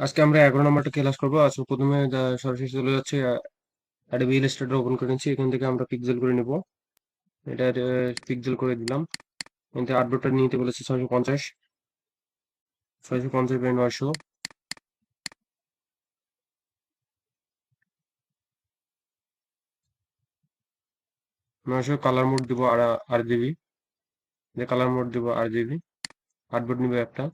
আজকে আমরা 11 নম্বরটা ক্লাস করবো। আজকে প্রথমে সরাসরি চলে যাচ্ছে অ্যাডোবি ইলাস্ট্রেটর ওপেন করে নিচ্ছি। এখান থেকে আমরা পিক্সেল করে নেব। এটা পিক্সেল করে দিলাম। কিন্তু আর্টবোর্ডটা নিতে বলেছে 650, 650 বাই 900, 900। কালার মোড দিব RGB, কালার মোড দিব RGB। আর্টবোর্ড নিব একটা।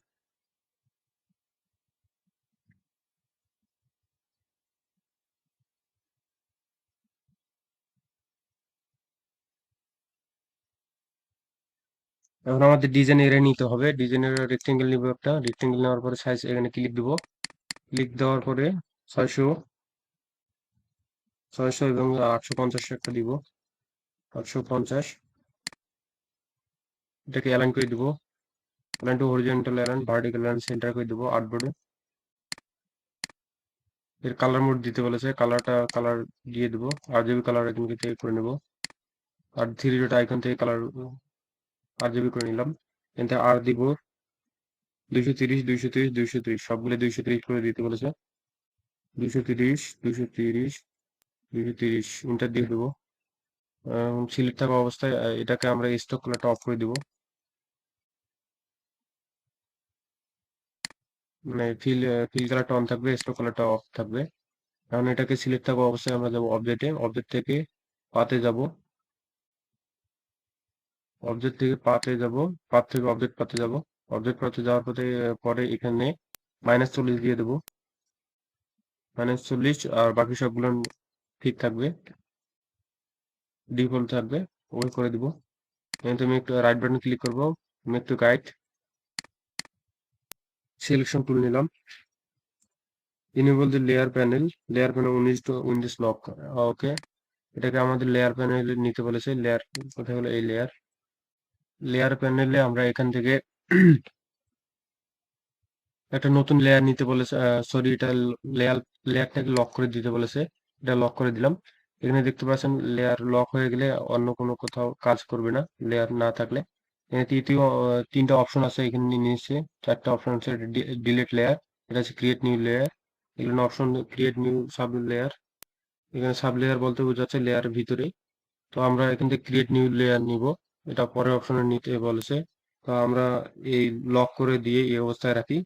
এখন আমাদের ডিজাইন এরিয়া নিতে হবে। ডিজাইনের রেক্টেঙ্গেল নিব একটা। রেক্টেঙ্গেল নেওয়ার পরে সাইজ এখানে ক্লিক দিব। ক্লিক দেওয়ার পরে 600, 600 এবং 850 একটা দিব। 850 এটাকে অ্যালাইন করে দিব। Align two horizontal align, vertical align centre করে দিব আর্টবোর্ডে। এর কালার মোড দিতে বলেছে, কালার দিয়ে দেবো। RGB কালার এখান থেকে করে নেব। আর থ্রি ডট আইকন থেকে কালার RGB করে নিলাম। এখান আর দিব 230, 230, 230, সবগুলো 230 করে দিতে বলেছে। 230, 230, 230 ইন্টার দিয়ে দেবো। সিলেক্ট থাকা অবস্থায় এটাকে আমরা স্টক কালারটা অফ করে দিব। মানে ফিল কালারটা অন থাকবে, স্টক কালারটা অফ থাকবে। কারণ এটাকে সিলেক্ট থাকা অবস্থায় আমরা যাবো অবজেক্টে। অবজেক্ট থেকে পাতে যাব। অবজেক্ট থেকে পাতে যাব। পাত থেকে অবজেক্ট পাতে যাব। অবজেক্ট পাতে যাওয়ার পরে এখানে -40 দিয়ে দেবো। -40, আর বাকি সবগুলো ঠিক থাকবে, ডিফল্ট থাকবে। ওই করে দিব। এখানে তুমি একটু রাইট বাটন ক্লিক করবো, make to guide, selection tool নিলাম। Enable the layer panel, layer panel windows lock. Okay, এটাকে আমাদের লেয়ার প্যানেল নিতে বলেছে। লেয়ার কোথায় হলো? এই লেয়ার প্যানেলে আমরা এখান থেকে একটা নতুন লেয়ার নিতে বলেছে। সরি, এটা লেয়ারটাকে লক করে দিতে বলেছে। এটা লক করে দিলাম। এখানে দেখতে পাচ্ছেন লেয়ার লক হয়ে গেলে অন্য কোনো কোথাও কাজ করবে না লেয়ার না থাকলে। এখানে তিনটা অপশন আছে। এখানে নিচে চারটা অপশন আছে। ডিলিট লেয়ার, এটা আছে ক্রিয়েট নিউ লেয়ার। এগুলো option create new sub layer. এখানে সাব লেয়ার বলতে বোঝাচ্ছে লেয়ারের ভিতরে। তো আমরা এখান থেকে ক্রিয়েট নিউ লেয়ার নিব। এটা পরের অপশনে নিতে বলেছে। তো আমরা এই লক করে দিয়ে এই অবস্থায় রাখি।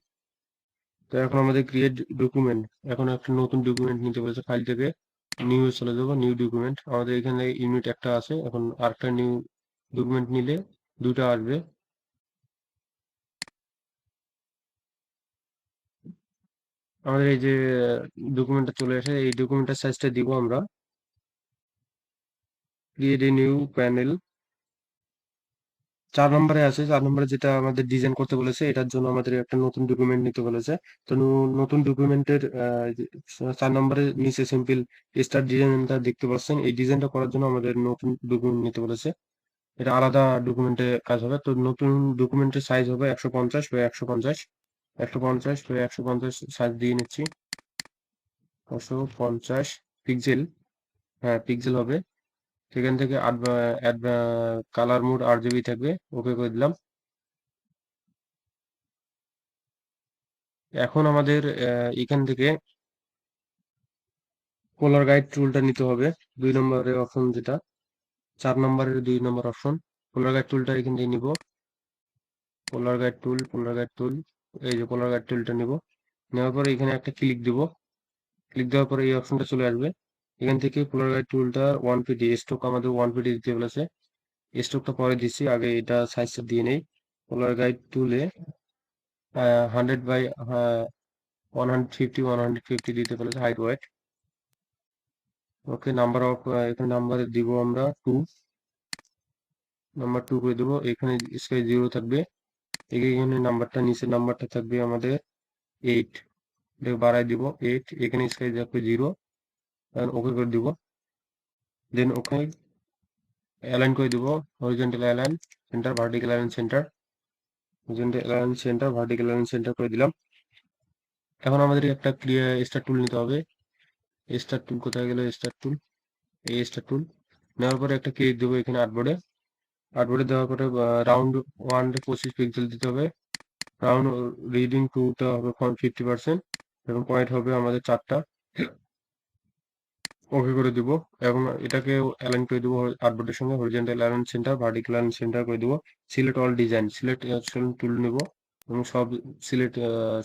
তো এখন আমাদের ক্রিয়েট ডকুমেন্ট, এখন একটা নতুন ডকুমেন্ট নিতে বলেছে। ফাইল থেকে নিউ চলে যাবো, নিউ ডকুমেন্ট। আমাদের এখানে ইউনিট একটা আছে, এখন আরেকটা নিউ ডকুমেন্ট নিলে দুটো আসবে। আমাদের এই যে ডকুমেন্টটা চলে আসে, এই ডকুমেন্টের সাইজটা দিব আমরা। ক্রিয়েট এ নিউ প্যানেল 4 নম্বরে আছে। 4 নম্বরে যেটা আমাদের ডিজাইন করতে বলেছে, এটার জন্য আমাদের একটা নতুন ডকুমেন্ট নিতে বলেছে। তো নতুন ডকুমেন্টের 4 নম্বরে নিচে সিম্পল স্টার ডিজাইনটা দেখতে পাচ্ছেন। এই ডিজাইনটা করার জন্য আমাদের নতুন ডকুমেন্ট নিতে বলেছে। এটা আলাদা ডকুমেন্টে কাজ হবে। তো নতুন ডকুমেন্টের সাইজ হবে 150 বাই 150, 150 বাই 150 সাইজ দিয়ে নিচ্ছি। 150 পিক্সেল, হ্যাঁ পিক্সেল হবে। সেখান থেকে কালার মোড RGB থাকবে। ওকে করে দিলাম। এখন আমাদের এখান থেকে কলার গাইড টুলটা নিতে হবে। 2 নম্বরের অপশন যেটা, 4 নম্বরের 2 নম্বর অপশন। কলার গাইড টুলটা এখান থেকে নিব। কলার গাইড টুল, কলার গাইড টুল, এই যে কলার গাইড টুলটা নিব। নেওয়ার পরে এখানে একটা ক্লিক দিব। ক্লিক দেওয়ার পরে এই অপশনটা চলে আসবে। এখান থেকে কলার গাইড টুলটা 150 স্ট্রোক আমাদের 150 দিতে বলেছে। স্ট্রোকটা পরে দিচ্ছি, আগে এটা সাইজটা দিয়ে নেই। কলার গাইড টুলে 100 বাই 150, 150 দিতে বলেছে height weight. Okay, number of, এখানে নাম্বার দিব আমরা 2, নাম্বার 2 করে দেবো। এখানে স্কাই 0 থাকবে। এখানে নাম্বারটা, নিচের নাম্বারটা থাকবে আমাদের 8, এটাকে বাড়াই দিব 8। এখানে স্কাই থাকবে 0, ওকে করে দিব। দেন ওকে অ্যালাইন করে দিব। Horizontal align centre, vertical align center, horizontal align centre, vertical align centre করে দিলাম। এখন আমাদের একটা ক্লিয়ার স্টার টুল নিতে হবে। স্টার টুল কোথায় গেল? স্টার টুল, এই স্টার টুল নেওয়ার পরে একটা ক্লিক দেবো এখানে আর্টবোর্ডে। আর্টবোর্ডে দেওয়ার পরে রাউন্ড 1 25 পিক্সেল দিতে হবে। রাউন্ড রিডিং টুটা হবে 50%। এবং পয়েন্ট হবে আমাদের 4টা। ওকে করে দিব এবং এটাকে অ্যালাইন করে দিব আর্টবোর্ডের সঙ্গে, horizontal align centre, vertical align centre করে দিব। সিলেক্ট অল ডিজাইন, সিলেক্ট টুল নেব এবং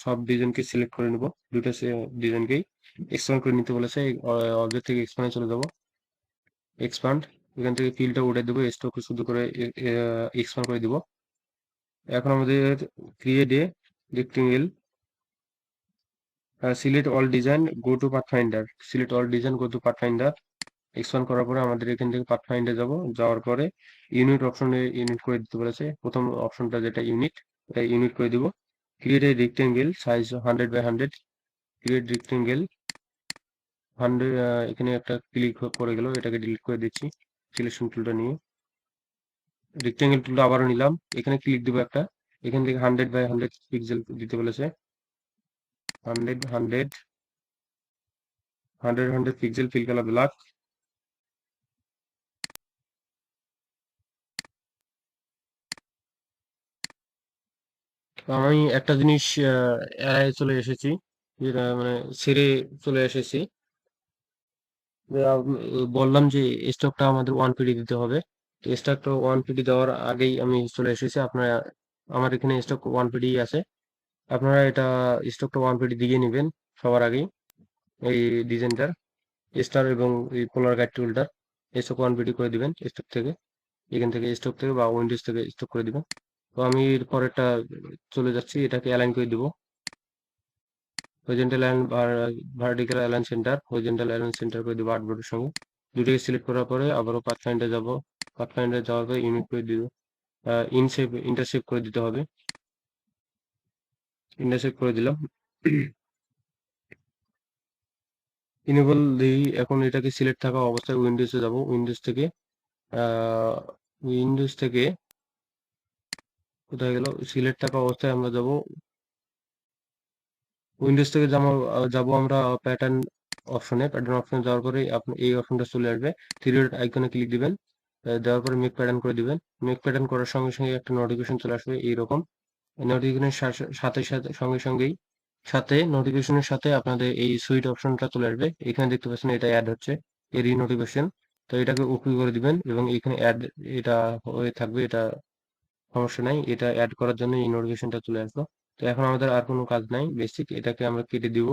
সব ডিজাইনকে সিলেক্ট করে নেব। দুটো ডিজাইনকেই এক্সপ্যান্ড করে নিতে বলেছে। অবজেক্ট থেকে এক্সপ্যান্ডে চলে যাব। এক্সপ্যান্ড, এখান থেকে ফিলটা উঠে দেবো, স্ট্রোক শুধু করে এক্সপ্যান্ড করে দিব। এখন আমাদের create a rectangle, select all design, go to pathfinder, select all design, go to pathfinder. Expand করার পরে আমাদের এখান থেকে পাথফাইন্ডারে যাব। যাওয়ার পরে ইউনিট অপশনে ইউনিট করে দিতে বলেছে। প্রথম অপশনটা যেটা ইউনিট, এটা ইউনিট করে দিব। Create a rectangle, size 100 by 100, create rectangle 100। এখানে একটা ক্লিক করে গেল, এটাকে ডিলিট করে দিচ্ছি সিলেকশন টুলটা নিয়ে। রেক্টেঙ্গেল টুলটা আবারও নিলাম, এখানে ক্লিক দিব একটা। এখান থেকে 100 বাই 100 পিক্সেল দিতে বলেছে। 100 পিক্সেল, ফিল কালার ব্ল্যাক। আমি একটা জিনিস এড়ায় চলে এসেছি, যেটা মানে ছেড়ে চলে এসেছি। যে বললাম যে স্টকটা আমাদের 1 পিডি দিতে হবে। স্টকটা 1 পিডি দেওয়ার আগেই আমি চলে এসেছি। আপনারা, আমার এখানে স্টক 1 পিডি আছে। আপনারা এটা স্টকটা 1 পিডি দিয়ে নেবেন সবার আগেই। এই ডিজাইনটার স্টার এবং এই পোলার গাইড টুলটার স্টক 1 পিডি করে দিবেন স্টক থেকে। এখান থেকে স্টক থেকে বা উইন্ডোজ থেকে স্টক করে দিবেন। তো আমি এর পরেরটা চলে যাচ্ছি, এটাকে অ্যালাইন করে দিব। Horizontal align, vertical align center, horizontal align centre করে দিব আর্টবোর্ডের সঙ্গে। দুটোকে সিলেক্ট করার পরে আবারও পাথফাইন্ডার যাব। পাথফাইন্ডার যাওয়ার পরে ইউনিট করে দিব, ইন্টারসেপ্ট করে দিতে হবে। ইন্টারসেপ্ট করে দিলাম। ইনেবল দিই। এখন এটাকে সিলেক্ট থাকা অবস্থায় উইন্ডোজে যাব। উইন্ডোজ থেকে কোথায় গেল, সিলেক্ট থাকা অবস্থায় আমরা যাব। উইন্ডোজ থেকে যাব আমরা প্যাটার্ন অপশনে। প্যাটার্ন অপশনে যাওয়ার পরে আপনি এই অপশনটা চলে আসবে। থ্রি ডট আইকনে ক্লিক দিবেন। দেওয়ার পরে মেক প্যাটার্ন করে দিবেন। মেক প্যাটার্ন করার সঙ্গে সঙ্গে একটা নোটিফিকেশন চলে আসবে এইরকম। নোটিফিকেশনের সাথে সাথে সঙ্গে সঙ্গেই নোটিফিকেশনের সাথে আপনাদের এই সুইট অপশনটা চলে আসবে। এখানে দেখতে পাচ্ছেন এটা অ্যাড হচ্ছে, এরই নোটিফিকেশন। তো এটাকে ওকে করে দিবেন এবং এখানে অ্যাড এটা হয়ে থাকবে। এটা সমস্যা নাই, এটা অ্যাড করার জন্য এই নোটিফিকেশনটা চলে আসলো। তো এখন আমাদের আর কোনো কাজ নাই, বেসিক এটাকে আমরা কেটে দিব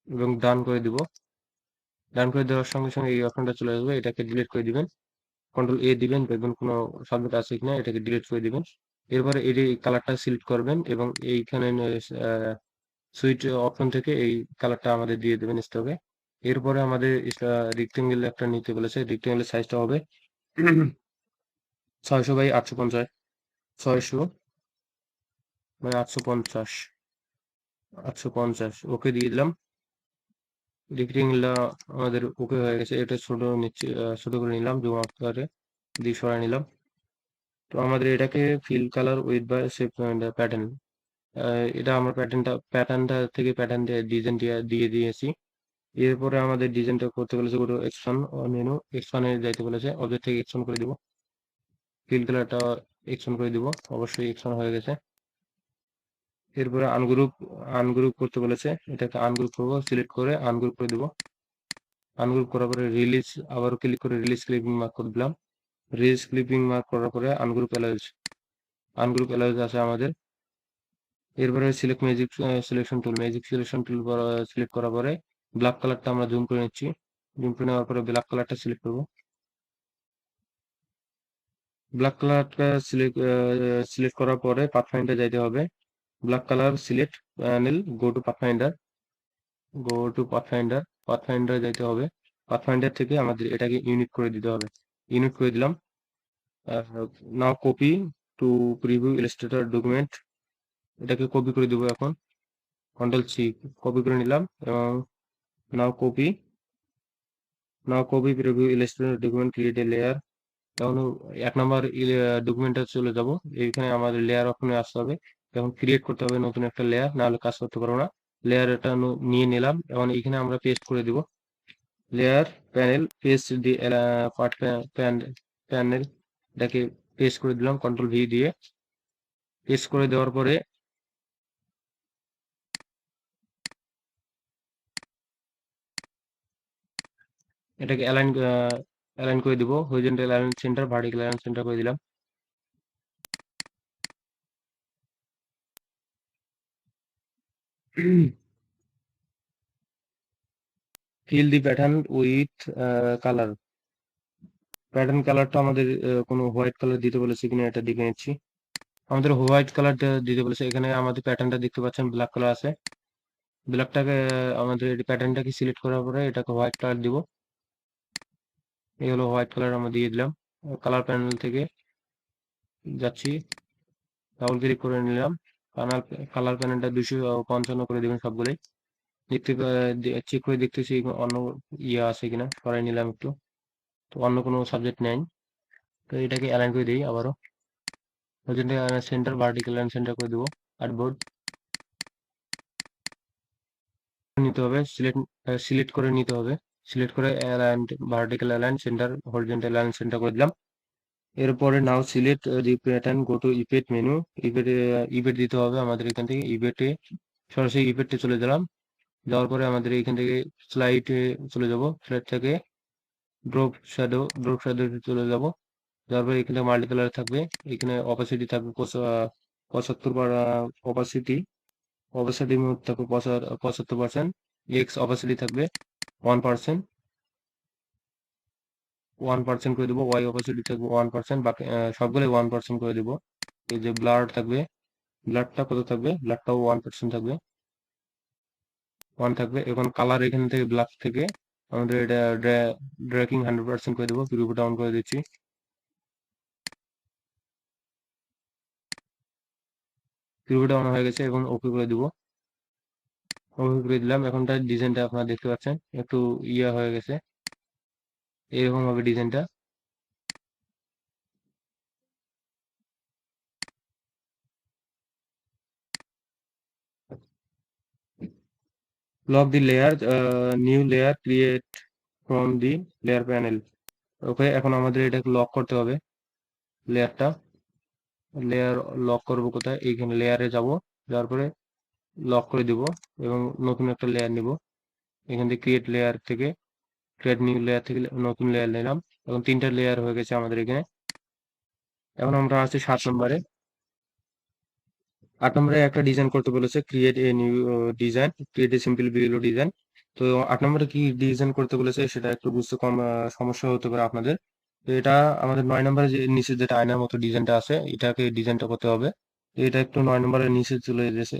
এবং ডান করে দিব। ডান করে দেওয়ার সঙ্গে সঙ্গে এই অপশনটা চলে আসবে, এটাকে ডিলিট করে দিবেন। কন্ট্রোল এ দিবেন, দেখবেন কোনো সাবজেক্ট আছে কিনা, এটাকে ডিলিট করে দিবেন। এরপরে এই কালারটা সিলেক্ট করবেন এবং এইখানে সুইচ অপশন থেকে এই কালারটা আমাদের দিয়ে দেবেন স্টকে। এরপরে আমাদের রেক্টেঙ্গেল একটা নিতে বলেছে। রেক্টেঙ্গেলের সাইজটা হবে 600 বাই 850, 600 বাই 850, 850 ওকে দিয়ে দিলাম। রেক্টেঙ্গেলটা আমাদের ওকে হয়ে গেছে। এটা ছোট নিচ্ছে, ছোট করে নিলাম, জুম আউট করে দিয়ে সরাই নিলাম। তো আমাদের এটাকে fill colour with by shape pattern, এটা আমরা প্যাটার্নটা থেকে প্যাটার্ন দিয়ে ডিজাইন দিয়ে দিয়েছি। এরপরে আমাদের ডিজাইনটা করতে বলেছে, পুরো এক্সপান মেনু, এক্সপানে যাইতে বলেছে। অবজেক্ট থেকে এক্সপান করে দিব, ফিল কালারটা এক্সপান করে দিব, অবশ্যই এক্সপান হয়ে গেছে। এরপরে আনগ্রুপ করতে বলেছে, এটাকে আনগ্রুপ করবো, সিলেক্ট করে আনগ্রুপ করে দিব। আনগ্রুপ করার পরে রিলিজ, আবার ক্লিক করে রিলিজ ক্লিপিং মার্ক করে দিলাম। রিলিজ ক্লিপিং মার্ক করার পরে আনগ্রুপ অ্যালাউজ আছে আমাদের। এরপরে select magic selection tool, magic selection tool select করার পরে ব্ল্যাক কালারটা আমরা জুম করে নিচ্ছি। জুম করে নেওয়ার পরে ব্ল্যাক কালারটা সিলেক্ট করব। ব্ল্যাক কালারটা সিলেক্ট করার পরে পাথফাইন্ডার যাইতে হবে। Black colour select panel, go to pathfinder, pathfinder যাইতে হবে। পাথফাইন্ডার থেকে আমাদের এটাকে ইউনিট করে দিতে হবে। ইউনিট করে দিলাম। Now copy to preview illustrator document, এটাকে কপি করে দিব এখন। কন্ট্রোল সি, কপি করে নিলাম এবং now copy preview illustrator document, create a layer. এখন 1 নম্বর ডকুমেন্টে চলে যাব। এইখানে আমাদের লেয়ার অপশনে আসতে হবে। এখন ক্রিয়েট করতে হবে নতুন একটা লেয়ার, না হলে কাজ করতে পারবো না। লেয়ার এটা নিয়ে নিলাম এবং এখানে আমরা পেস্ট করে দিব। লেয়ার প্যানেল পেস্ট দিয়ে পার্ট প্যানেল, এটাকে পেস্ট করে দিলাম কন্ট্রোল ভি দিয়ে। পেস্ট করে দেওয়ার পরে এটাকে অ্যালাইন করে দিব, horizontal align centre, vertical align centre করে দিলাম। Fill the pattern with colour. Pattern কালারটা আমাদের কোনো হোয়াইট কালার দিতে বলেছে কিনা এটা দেখে নিচ্ছি। আমাদের হোয়াইট কালার দিতে বলেছে। এখানে আমাদের প্যাটার্নটা দেখতে পাচ্ছেন ব্ল্যাক কালার আছে। ব্ল্যাকটাকে আমাদের প্যাটার্নটাকে সিলেক্ট করার পরে এটাকে হোয়াইট কালার দিব। এই হলো হোয়াইট কালার আমরা দিয়ে দিলাম। কালার প্যানেল থেকে যাচ্ছি, ডাবল ক্লিক করে নিলাম। কালার কালার প্যানেলটা 255 করে দিবেন সবগুলোই। দেখতে চেক করে দেখতেছি অন্য ইয়ে আছে কিনা, সরাই নিলাম একটু। তো অন্য কোনো সাবজেক্ট নেই। তো এটাকে অ্যালাইন করে দিই আবারও। সেন্টার, ভার্টিক্যাল অ্যালাইন সেন্টার করে দেবো। আর্টবোর্ড নিতে হবে, সিলেক্ট করে নিতে হবে। সিলেক্ট করে align, vertical align center, horizontal align centre করে দিলাম। এরপরে now select the pattern, go to effect menu. Effect দিতে হবে আমাদের এখান থেকে। ইফেক্টে সরাসরি ইফেক্টে চলে গেলাম। যাওয়ার পরে আমাদের এখান থেকে স্লাইডে চলে যাব। স্লাইড থেকে ড্রপ শ্যাডো চলে যাব। যাওয়ার পরে এখানে মাল্টি কালার থাকবে। এখানে অপাসিটি থাকবে 75 অপাসিটি। অপাসিটি মোড থাকবে 75%। এক্স অপাসিটি থাকবে 1%। 1% করে দেবো। ওয়াই অপাসিটি থাকবে 1%। বাকি সবগুলোই 1% করে দেবো। এই যে ব্লার থাকবে, ব্লাডটা কত থাকবে? ব্লাডটাও 1% থাকবে, 1 থাকবে। এখন কালার এখান থেকে ব্ল্যাক থেকে আমাদের এটা ড্র্যাকিং 100% করে দেবো। প্রিভিউ ডাউন করে দিচ্ছি। প্রিভিউ ডাউন হয়ে গেছে এবং ওকে করে দিব। ওকে করে দিলাম। এখন তার ডিজাইনটা আপনারা দেখতে পাচ্ছেন একটু ইয়ে হয়ে গেছে। এরকম হবে ডিজাইনটা। Lock the layer, new layer create from the layer panel. Okay, এখন আমাদের এটাকে লক করতে হবে লেয়ারটা। লেয়ার লক করবো কোথায়? এইখানে লেয়ারে যাব। যাওয়ার পরে লক করে দিব এবং নতুন একটা লেয়ার নিব। এখান থেকে ক্রিয়েট নিউ লেয়ার থেকে নতুন লেয়ার নিলাম। এখন 3টা লেয়ার হয়ে গেছে আমাদের এখানে। এখন আমরা আছি 7 নম্বরে। 8 নম্বরে একটা ডিজাইন করতে বলেছে, create a new design, create a simple below design. তো 8 নম্বরে কি ডিজাইন করতে বলেছে সেটা একটু বুঝতে কম সমস্যা হতে পারে আপনাদের। তো এটা আমাদের 9 নম্বরে যে নিচে যেটা আয়নার মতো ডিজাইনটা আছে, এটাকে ডিজাইনটা করতে হবে। তো এটা একটু 9 নম্বরের নিচে চলে গেছে,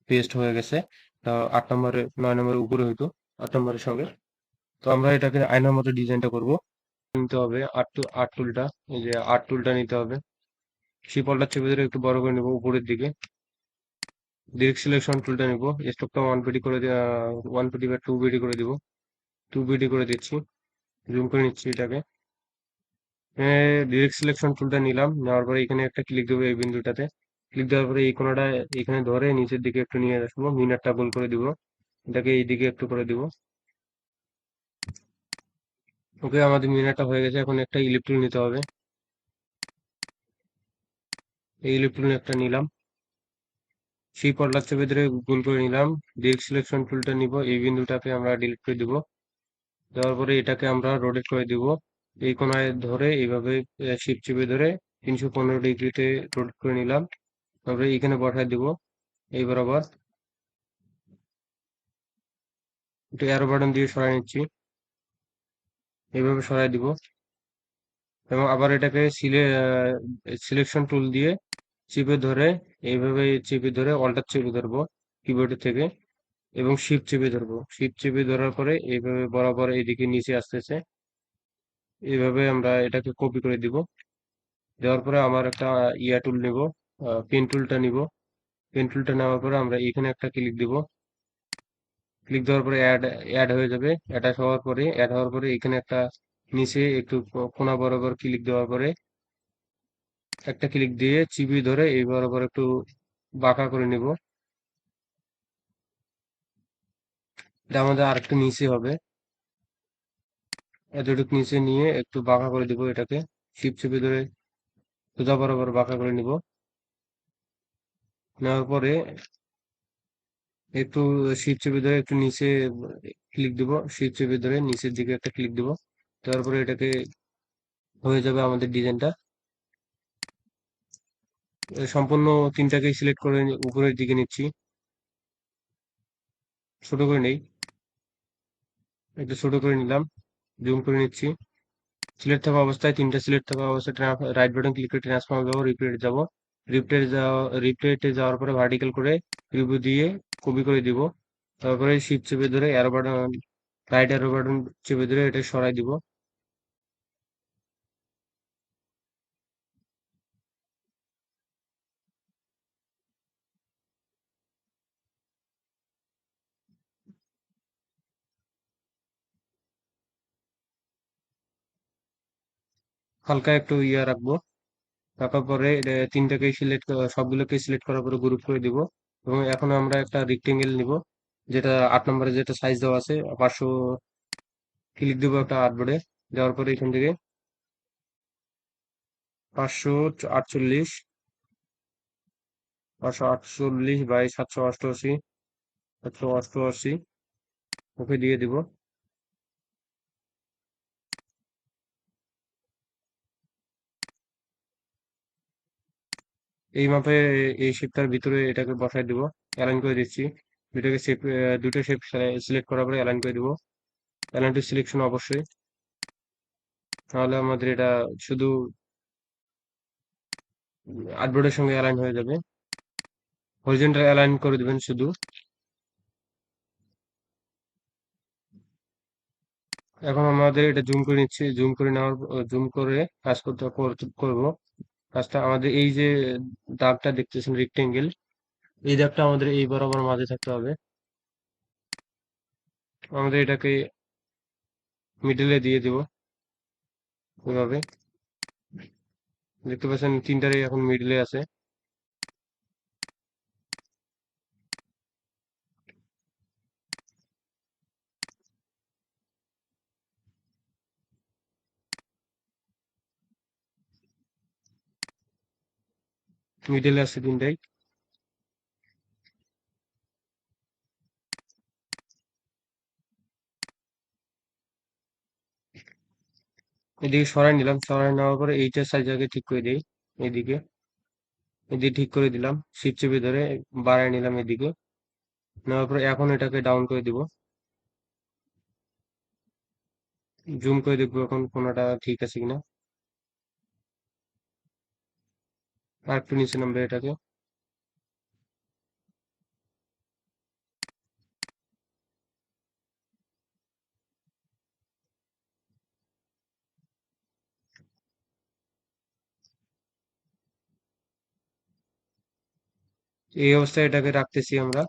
পেস্ট হয়ে গেছে। তা 8 নম্বরে, 9 নম্বরের উপরে হইতো 8 নম্বরের সঙ্গে। তো আমরা এটাকে আয়নার মতো ডিজাইনটা করব। নিতে হবে আর্ট টুলটা। এই যে আর্ট টুলটা নিতে হবে। শিপলটা চেপে ধরে একটু বড় করে নেবো উপরের দিকে। ডিরেক্ট সিলেকশন টুলটা নিব। স্টকটা 1 পিটি করে 1 পিটি বা 2 পিটি করে দিব। 2 পিটি করে দিচ্ছি। জুম করে নিচ্ছি এটাকে। ডিরেক্ট সিলেকশন টুলটা নিলাম। নেওয়ার পরে এখানে একটা ক্লিক দেবো এই বিন্দুটাতে। ক্লিক দেওয়ার পরে এই কোণাটা এখানে ধরে নিচের দিকে একটু নিয়ে আসবো। মিনারটা গোল করে দিব। এটাকে এই দিকে একটু করে দিব। ওকে, আমাদের মিনারটা হয়ে গেছে। এখন একটা ইলিপ টুল নিতে হবে। এই ইলিপ টুল একটা নিলাম। সেই পটলার চেপে ধরে গোল করে নিলাম। ডিরেক্ট সিলেকশন টুলটা নিব। এই বিন্দুটাকে আমরা ডিলিট করে দিব। দেওয়ার পরে এটাকে আমরা রোটেট করে দিব। এই কোণায় ধরে এইভাবে শিফট চেপে ধরে 315 ডিগ্রিতে রোটেট করে নিলাম। তারপরে এখানে বসায় দিব এই বরাবর। একটু অ্যারো বাটন দিয়ে সরাই নিচ্ছি। এইভাবে সরাই দিব এবং আবার এটাকে সিলেকশন টুল দিয়ে চেপে ধরে, এইভাবে চেপে ধরে অল্টার চেপে ধরবো কিবোর্ডের থেকে এবং শিফট চেপে ধরবো। শিফট চেপে ধরার পরে এইভাবে বরাবর এইদিকে নিচে আসতেছে। এইভাবে আমরা এটাকে কপি করে দিব। দেওয়ার পরে আমার একটা ইয়া টুল নিব, পেন টুলটা নিব। পেন টুলটা নেওয়ার পরে আমরা এখানে একটা ক্লিক দিব। ক্লিক দেওয়ার পরে অ্যাড হয়ে যাবে। অ্যাড হওয়ার পরে এখানে একটা নিচে একটু কোণা বরাবর ক্লিক দেওয়ার পরে একটা ক্লিক দিয়ে চিপি ধরে এই বরাবর একটু বাঁকা করে নিব। এটা আমাদের আরেকটু নিচে হবে। এতটুকু নিচে নিয়ে একটু বাঁকা করে দিব এটাকে। চিপে ধরে সোজা বরাবর বাঁকা করে নিব। নেওয়ার পরে একটু শিফট চেপে ধরে একটু নিচে ক্লিক দিব, শিফট চেপে ধরে নিচের দিকে একটা ক্লিক দিব। তারপরে এটাকে হয়ে যাবে আমাদের ডিজাইনটা। সম্পূর্ণ তিনটাকেই সিলেক্ট করে উপরের দিকে নিচ্ছি, ছোট করে নেই, একটু ছোট করে নিলাম, জুম করে নিচ্ছি। সিলেক্ট থাকা অবস্থায়, তিনটা সিলেক্ট থাকা অবস্থায় রাইট বাটন ক্লিক করে ট্রান্সফর্ম যাবো, রিপ্লেটে যাবো। রিপ্লেটে যাওয়ার পরে ভার্টিক্যাল করে প্রিভিউ দিয়ে কপি করে দিব। তারপরে শিফট চেপে ধরে arrow button, right arrow button চেপে ধরে এটা সরাই দিব। হালকা একটু ইয়ে রাখবো, রাখার পরে তিনটাকে সিলেক্ট, সবগুলোকে সিলেক্ট করার পরে গ্রুপ করে দিব। এবং এখন আমরা একটা রেক্টেঙ্গেল নিব, যেটা 8 নম্বরে যেটা সাইজ দেওয়া আছে 500, ক্লিক দিব একটা আর্টবোর্ডে। দেওয়ার পরে এখান থেকে 548, 548 বাই 788, 788 ওকে দিয়ে দিব। এই মাপে এই শেপটার ভিতরে এটাকে বসাই দিব, অ্যালাইন করে দিচ্ছি। দুটোকে শেপ, দুটো শেপ সিলেক্ট করার পরে অ্যালাইন করে দিব। অ্যালাইন টু সিলেকশন অবশ্যই, তাহলে আমাদের এটা শুধু আর্টবোর্ডের সঙ্গে অ্যালাইন হয়ে যাবে। হরিজন্টাল অ্যালাইন করে দিবেন শুধু। এখন আমাদের এটা জুম করে নিচ্ছি, জুম করে নেওয়ার, জুম করে কাজ করব। কাজটা আমাদের এই যে দাগটা দেখতেছেন রেক্টেঙ্গেল, এই দাগটা আমাদের এই বরাবর মাঝে থাকতে হবে। আমাদের এটাকে মিডলে দিয়ে দিব এভাবে। দেখতে পাচ্ছেন তিনটারই এখন মিডলে আছে। মিডলে আছে তিনটাই। এদিকে সরাই নিলাম, সরাই নেওয়ার পরে এইটার সাইজ আগে ঠিক করে দিই। এদিকে, এদিকে ঠিক করে দিলাম, শিফট চেপে ধরে বাড়াই নিলাম এদিকে। নেওয়ার পরে এখন এটাকে ডাউন করে দিব, জুম করে দেখবো এখন কোনটা ঠিক আছে কিনা। আর একটু নিচে নামবে এটাকে। এই অবস্থায় এটাকে রাখতেছি আমরা।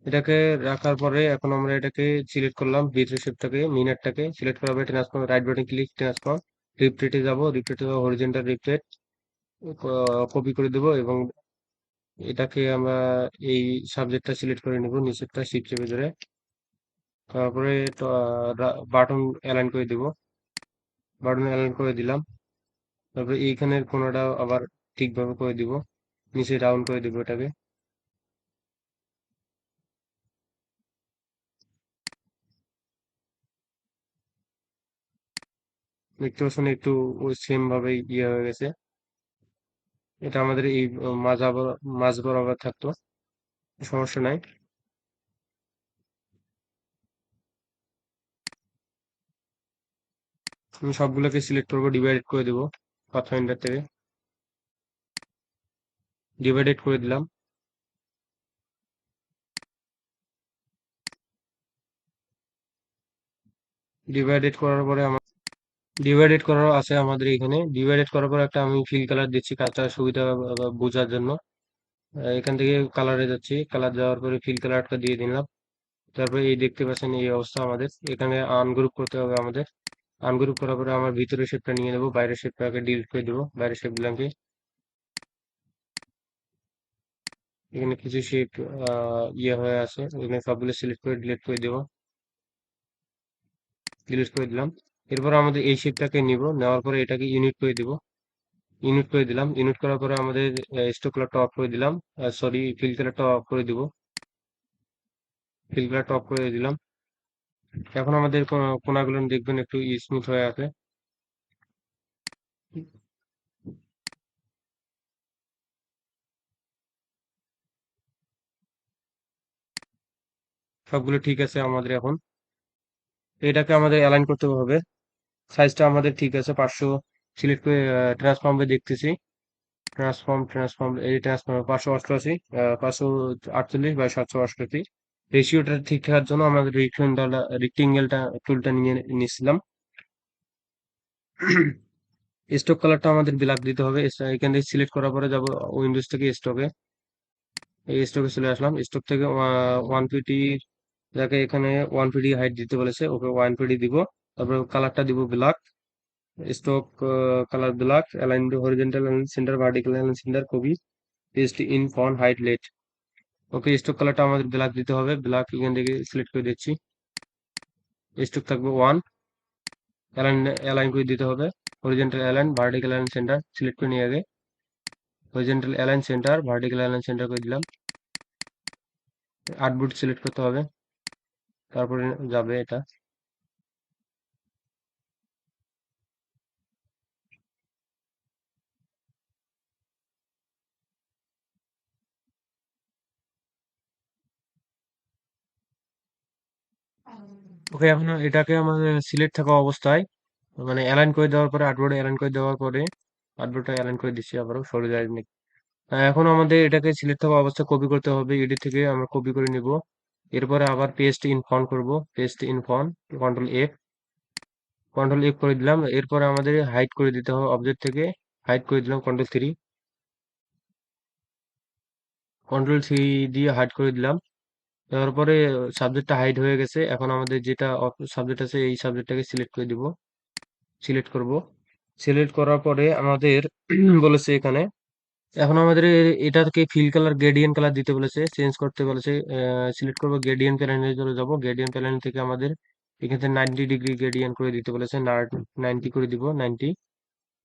এটাকে রাখার পরে এখন আমরা এটাকে সিলেক্ট করলাম, ভিতরের শেপটাকে, মিনারটাকে সিলেক্ট করার পরে transform, right button click, transform, রিপ্লেটে যাব, রিপ্লেটে যাব, হরিজন্টাল রিপ্লেট কপি করে দেব। এবং এটাকে আমরা এই সাবজেক্টটা সিলেক্ট করে নেব, নিচেরটা শিফট চেপে ধরে। তারপরে বাটন অ্যালাইন করে দিব, বাটন অ্যালাইন করে দিলাম। তারপরে এইখানের কোণাটা আবার ঠিকভাবে করে দিব, নিচে রাউন্ড করে দিব এটাকে। দেখতে পাচ্ছেন একটু ওই সেম ভাবে ইয়ে হয়ে গেছে। এটা আমাদের এই মাঝ বরাবর থাকতো, সমস্যা নাই। আমি সবগুলোকে সিলেক্ট করবো, ডিভাইডেড করে দেবো, পাথফাইন্ডার থেকে ডিভাইডেড করে দিলাম। ডিভাইডেড করার পরে আমার, ডিভাইডেড করার আছে আমাদের এখানে। ডিভাইডেড করার পর একটা আমি ফিল কালার দিচ্ছি কাজটা সুবিধা বোঝার জন্য। এখান থেকে কালারে যাচ্ছি, কালার যাওয়ার পরে ফিল কালারটা দিয়ে দিলাম। তারপরে এই দেখতে পাচ্ছেন এই অবস্থা আমাদের। এখানে আনগ্রুপ করতে হবে আমাদের। আনগ্রুপ করার পরে আমার ভিতরের শেপটা নিয়ে নেবো, বাইরের শেপটাকে ডিলিট করে দেবো, বাইরের শেপ গুলাকে। এখানে কিছু শেপ ইয়ে হয়ে আছে, এখানে সবগুলো সিলেক্ট করে ডিলিট করে দেবো, ডিলিট করে দিলাম। এরপর আমাদের এই শেপটাকে নিব, নেওয়ার পরে এটাকে ইউনিট করে দিব। ইউনিট করে দিলাম। ইউনিট করার পরে আমাদের স্টক কালারটা অফ করে দিলাম, সরি ফিল কালারটা অফ করে দিব। ফিল কালারটা অফ করে দিলাম। এখন আমাদের কোনাগুলো দেখবেন একটু স্মুথ হয়ে আছে। সবগুলো ঠিক আছে আমাদের এখন। এটাকে আমাদের অ্যালাইন করতে হবে। সাইজটা আমাদের ঠিক আছে। 500 সিলেক্ট করে ট্রান্সফর্মে দেখতেছি। ট্রান্সফর্ম এই ট্রান্সফর্ম 588, 548 বাই 788। রেশিওটা ঠিক থাকার জন্য আমাদের রেক্টেঙ্গেলটা টুলটা নিয়ে নিয়েছিলাম। স্টক কালারটা আমাদের ব্ল্যাক দিতে হবে। এখান থেকে সিলেক্ট করার পরে যাব উইন্ডোজ থেকে স্টকে। এই স্টকে চলে আসলাম। স্টক থেকে 150, যাকে এখানে 150 হাইট দিতে বলেছে, ওকে 150 দিব। তারপরে কালারটা দিব black. Stock colour black, align horizontal align centre, vertical align centre, copy paste in font height late. Okay, stock কালারটা আমাদের ব্ল্যাক দিতে হবে। ব্ল্যাক এখান থেকে সিলেক্ট করে দিচ্ছি। স্টক থাকবে 1, অ্যালাইন অ্যালাইন করে দিতে হবে। Horizontal align, vertical align centre select করে নিয়ে আগে horizontal align centre, vertical align centre করে দিলাম। 8 বুট সিলেক্ট করতে হবে, তারপরে যাবে এটা। ওকে, এখন এটাকে আমাদের সিলেক্ট থাকা অবস্থায় মানে অ্যালাইন করে দেওয়ার পরে, আর্টবোর্ডে অ্যালাইন করে দেওয়ার পরে আর্টবোর্ডটা অ্যালাইন করে দিচ্ছি আবারও, সরে যায় নাকি। এখন আমাদের এটাকে সিলেক্ট থাকা অবস্থায় কপি করতে হবে। এডিট থেকে আমরা কপি করে নিব। এরপরে আবার পেস্ট ইন ফন্ট করব। Paste in font, control F. Control F করে দিলাম। এরপরে আমাদের হাইড করে দিতে হবে অবজেক্ট থেকে। হাইড করে দিলাম কন্ট্রোল 3। কন্ট্রোল 3 দিয়ে হাইড করে দিলাম। তারপরে সাবজেক্টটা হাইড হয়ে গেছে। এখন আমাদের যেটা সাবজেক্ট আছে এই সাবজেক্টটাকে সিলেক্ট করে দিব। সিলেক্ট করব। সিলেক্ট করার পরে আমাদের বলেছে এখানে, এখন আমাদের এটাকে ফিল কালার গ্রেডিয়েন্ট কালার দিতে বলেছে, চেঞ্জ করতে বলেছে। সিলেক্ট করবো, গ্রেডিয়েন্ট প্যানেলে চলে যাবো। গ্রেডিয়েন্ট প্যানেল থেকে আমাদের এখান থেকে 90 ডিগ্রি গ্রেডিয়েন্ট করে দিতে বলেছে। 90 করে দিব, 90।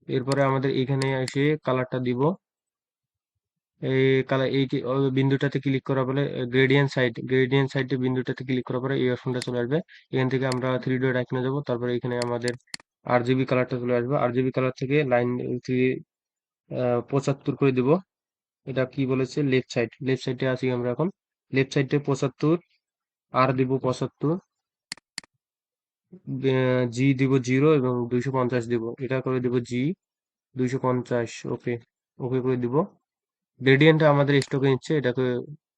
এরপরে আমাদের এখানে এসে কালারটা দিব। এই কালার ওই বিন্দুটাতে ক্লিক করা বলে গ্রেডিয়েন্ট সাইডে বিন্দুটাতে ক্লিক করার পরে এই অপশনটা চলে আসবে। এখান থেকে আমরা 3 ডট আইকনে যাবো। তারপরে এখানে আমাদের RGB কালারটা চলে আসবে। RGB কালার থেকে লাইন 75 করে দিব। এটা কি বলেছে, লেফট সাইডে আছি আমরা এখন। লেফট সাইডে 75, আর দিব 75, জি দিব 0 এবং 250 দিব। এটা করে দিব জি 250। ওকে, ওকে করে দিব। গ্রেডিয়েন্টটা আমাদের স্টকে নিচ্ছে, এটাকে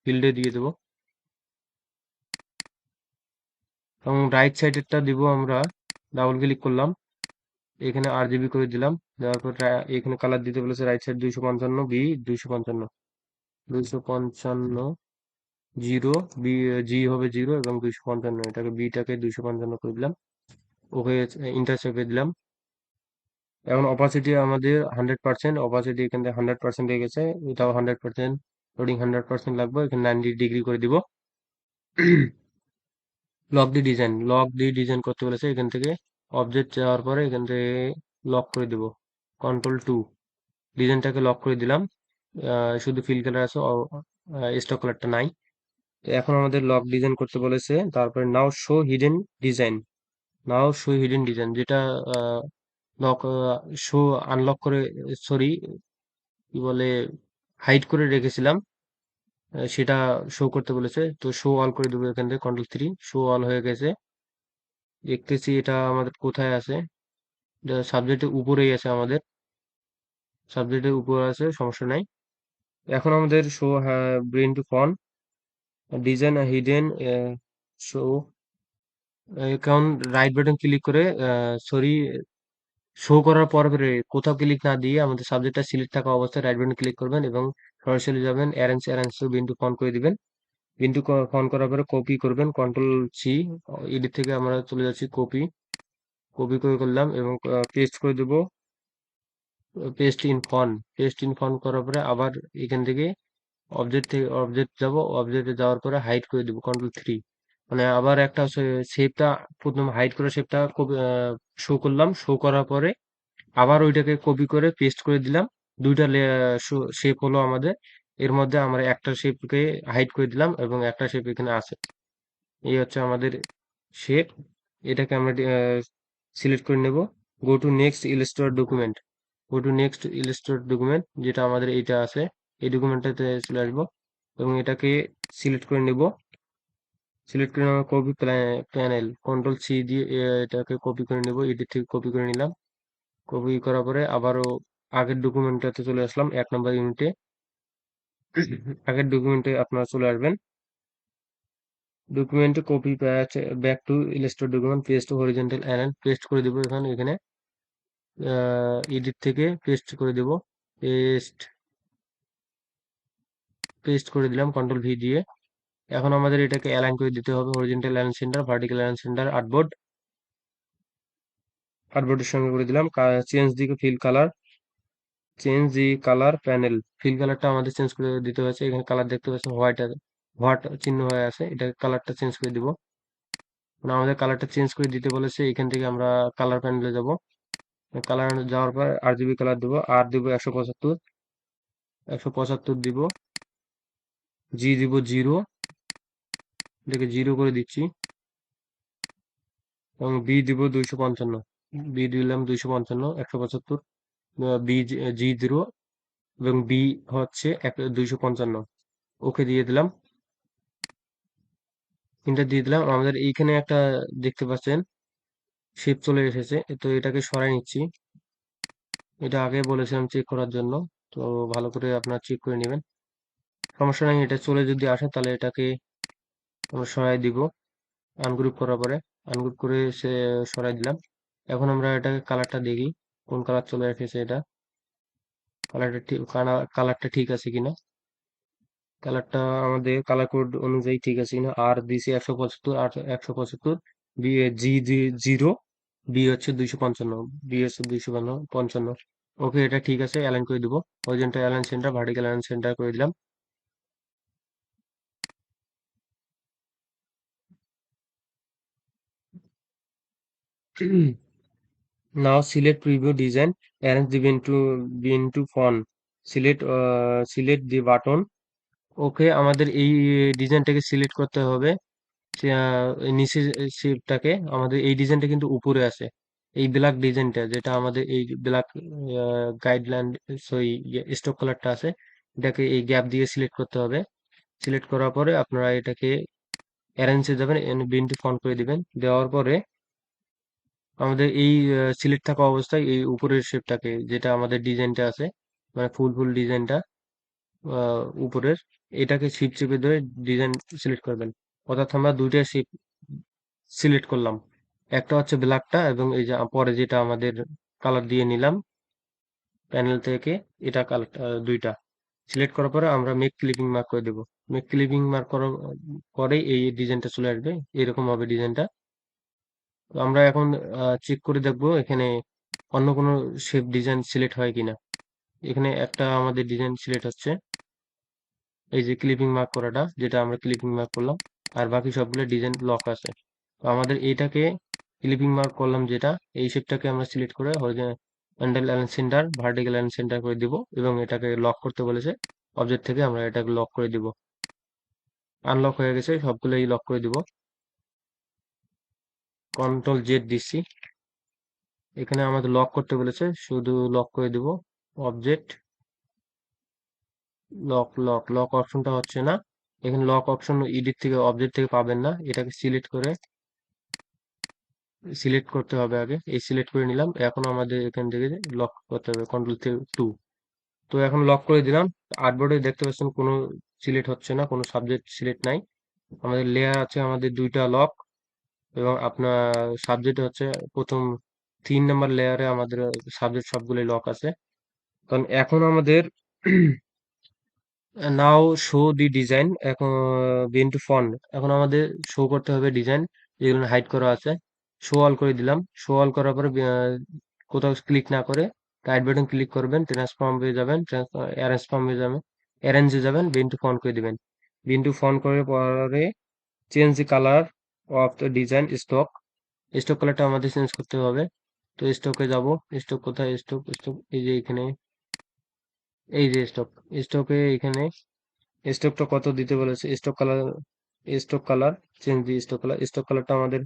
ফিল্ডে দিয়ে দেবো। এবং রাইট সাইডেরটা দিব আমরা, ডাবল ক্লিক করলাম, এখানে RGB করে দিলাম। দেওয়ার পর এখানে কালার দিতে বলেছে right side 255, B 255, 255, zero, B, G হবে 0 এবং 255, এটাকে বিটাকে 255 করে দিলাম। ওকে, ইন্টার চেপে দিলাম। এখন অপাসিটি আমাদের 100%, অপাসিটি এখান থেকে 100% হয়ে গেছে। এটাও 100%, লোডিং 100% লাগবে। এখানে 90 ডিগ্রি করে দিব। লক দি ডিজাইন করতে বলেছে। এখান থেকে অবজেক্ট যাওয়ার পরে এখান থেকে লক করে দিব, কন্ট্রোল 2। ডিজাইনটাকে লক করে দিলাম। শুধু ফিল কালার আছে, স্টক কালারটা নাই। তো এখন আমাদের লক ডিজাইন করতে বলেছে। তারপরে নাও শো হিডেন ডিজাইন, যেটা লক শো আনলক করে, সরি কি বলে, হাইড করে রেখেছিলাম, সেটা শো করতে বলেছে। তো শো অল করে দেবো। এখান থেকে কন্ট্রোল 3, শো অল হয়ে গেছে। দেখতেছি এটা আমাদের কোথায় আছে, সাবজেক্টের উপরেই আছে আমাদের। সাবজেক্টের উপর আছে, সমস্যা নাই। এখন আমাদের show brain to font design hidden show, কারণ রাইট বাটন ক্লিক করে, সরি, শো করার পরে কোথাও ক্লিক না দিয়ে আমাদের সাবজেক্টটা সিলেক্ট থাকা অবস্থায় রাইট বাটন ক্লিক করবেন এবং সরাসরি যাবেন অ্যারেঞ্জ বিন টু ফন্ট করে দিবেন। বিন টু ফন্ট করার পরে কপি করবেন, কন্ট্রোল 3। এডিট থেকে আমরা চলে যাচ্ছি কপি, কপি করে করলাম এবং পেস্ট করে দেবো। পেস্ট ইন ফন্ট করার পরে আবার এখান থেকে অবজেক্ট যাব। অবজেক্টে যাওয়ার পরে হাইড করে দিব, কন্ট্রোল 3। মানে আবার একটা শেপটা, প্রথম হাইড করে শেপটা শো করলাম। শো করার পরে আবার ওইটাকে কপি করে পেস্ট করে দিলাম। দুইটা শেপ হলো আমাদের। এর মধ্যে আমরা একটা শেপকে হাইড করে দিলাম এবং একটা শেপ এখানে আছে। এই হচ্ছে আমাদের শেপ। এটাকে আমরা সিলেক্ট করে নেব। Go to next Illustrator document. Go to next Illustrator document, যেটা আমাদের এইটা আছে, এই ডকুমেন্টটাতে চলে আসবো এবং এটাকে সিলেক্ট করে নেব। সিলেক্ট করে নেওয়ার কপি প্যানেল কন্ট্রোল সি দিয়ে এটাকে কপি করে নেব। এডিট থেকে কপি করে নিলাম। কপি করার পরে আবারও আগের ডকুমেন্টটাতে চলে আসলাম, 1 নম্বর ইউনিটে। আগের ডকুমেন্টে আপনারা চলে আসবেন। ডকুমেন্টে copy back to Illustrator document, paste horizontal align, paste করে দিব এখানে। এডিট থেকে পেস্ট করে দেব। পেস্ট পেস্ট করে দিলাম কন্ট্রোল ভি দিয়ে। এখন আমাদের এটাকে অ্যালাইন করে দিতে হবে। Horizontal align centre, vertical align centre, আর্টবোর্ডের সঙ্গে করে দিলাম। Change the fill colour, change the colour panel, fill কালারটা আমাদের চেঞ্জ করে দিতে হয়েছে। এখানে কালার দেখতে পাচ্ছেন হোয়াইট, হোয়াইট চিহ্ন হয়ে আছে, এটা কালারটা চেঞ্জ করে দিব। মানে আমাদের কালারটা চেঞ্জ করে দিতে বলেছে। এখান থেকে আমরা কালার প্যানেলে যাব। কালার যাওয়ার পর RGB কালার দেবো, আর দিব 175, 175 দিব। জি দিব 0, এটাকে 0 করে দিচ্ছি। এবং বি দিব 255, বি দিলাম 255, 175, বি জি 0 এবং বি হচ্ছে 255। ওকে দিয়ে দিলাম, এন্টার দিয়ে দিলাম। আমাদের এইখানে একটা দেখতে পাচ্ছেন শেপ চলে এসেছে, তো এটাকে সরাই নিচ্ছি। এটা আগে বলেছিলাম চেক করার জন্য, তো ভালো করে আপনারা চেক করে নেবেন। সমস্যা নাই, এটা চলে যদি আসে তাহলে এটাকে আমরা সরাই দিব। আনগ্রুপ করার পরে আনগ্রুপ করে সে সরাই দিলাম। এখন আমরা এটাকে কালারটা দেখি কোন কালার চলে এসেছে। এটা কালারটা ঠিক আছে কিনা। কালারটা আমাদের কালার কোড অনুযায়ী ঠিক আছে কিনা। আর দিছি 175, আর 175, বি জি 0, বি হচ্ছে 255, বি হচ্ছে 255। ওকে, এটা ঠিক আছে, অ্যালাইন করে দিব। Horizontal align centre, vertical align centre করে দিলাম। Now select preview design, arrange the bin to font. Select the button. ওকে, আমাদের এই ডিজাইনটাকে সিলেক্ট করতে হবে। এই নিচে শেপটাকে, আমাদের এই ডিজাইনটা কিন্তু উপরে আছে। এই ব্ল্যাক ডিজাইনটা, যেটা আমাদের এই ব্ল্যাক গাইডলাইন, সরি স্টক কালারটা আছে, এটাকে এই গ্যাপ দিয়ে সিলেক্ট করতে হবে। সিলেক্ট করার পরে আপনারা এটাকে অ্যারেঞ্জে যাবেন, বিন টু ফন্ট করে দিবেন। দেওয়ার পরে আমাদের এই সিলেক্ট থাকা অবস্থায় এই উপরের শেপটাকে, যেটা আমাদের ডিজাইনটা আছে, মানে ফুল ডিজাইনটা উপরের, এটাকে শিপ চেপে ধরে ডিজাইন সিলেক্ট করবেন। অর্থাৎ আমরা দুইটা শিপ সিলেক্ট করলাম, একটা হচ্ছে ব্ল্যাকটা এবং এই যে পরে যেটা আমাদের কালার দিয়ে নিলাম প্যানেল থেকে, এটা কালার দুইটা সিলেক্ট করার পরে আমরা মেক ক্লিপিং মার্ক করে দেবো। মেক ক্লিপিং মার্ক করার পরে এই ডিজাইনটা চলে আসবে, এরকম হবে ডিজাইনটা। তো আমরা এখন চেক করে দেখবো এখানে অন্য কোনো শেপ ডিজাইন সিলেক্ট হয় কিনা। এখানে একটা আমাদের ডিজাইন সিলেক্ট হচ্ছে, এই যে ক্লিপিং মার্ক করাটা, যেটা আমরা ক্লিপিং মার্ক করলাম, আর বাকি সবগুলো ডিজাইন লক আছে। তো আমাদের এইটাকে ক্লিপিং মার্ক করলাম, যেটা এই শেপটাকে আমরা সিলেক্ট করে handle align centre, vertical align centre করে দিব এবং এটাকে লক করতে বলেছে। অবজেক্ট থেকে আমরা এটাকে লক করে দিব। আনলক হয়ে গেছে, সবগুলোই লক করে দিব। কন্ট্রোল জেড দিচ্ছি। এখানে আমাদের লক করতে বলেছে, শুধু লক করে দিব। অবজেক্ট লক অপশনটা হচ্ছে না। এখানে লক অপশন এডিট থেকে, অবজেক্ট থেকে পাবেন না। এটাকে সিলেক্ট করতে হবে আগে। এই সিলেক্ট করে নিলাম। এখন আমাদের এখান থেকে লক করতে হবে কন্ট্রোল 2। তো এখন লক করে দিলাম। আর্টবোর্ডে দেখতে পাচ্ছেন কোনো সিলেক্ট হচ্ছে না, কোনো সাবজেক্ট সিলেক্ট নাই। আমাদের লেয়ার আছে আমাদের দুইটা লক, এবং আপনার সাবজেক্ট হচ্ছে প্রথম 3 নম্বর লেয়ারে আমাদের সাবজেক্ট সবগুলোই লক আছে। কারণ এখন আমাদের নাও শো দি ডিজাইন, এখন বিন টু ফন্ট, এখন আমাদের শো করতে হবে ডিজাইন যেগুলো হাইড করা আছে। শো অল করে দিলাম। শো অল করার পরে কোথাও ক্লিক না করে রাইট বাটন ক্লিক করবেন, ট্রান্সফর্ম হয়ে যাবেন, অ্যারেঞ্জফর্ম হয়ে যাবেন, অ্যারেঞ্জে যাবেন, বিন টু ফন্ট করে দিবেন। বিন টু ফন্ট করার পরে change the colour of the design stock, stock কালারটা আমাদের চেঞ্জ করতে হবে। তো স্টকে যাব। স্টক কোথায়? স্টক স্টক এই যে এখানে, এই যে স্টক। স্টকে এখানে স্টকটা কত দিতে বলেছে? স্টক কালার চেঞ্জ দি স্টক কালার। স্টক কালারটা আমাদের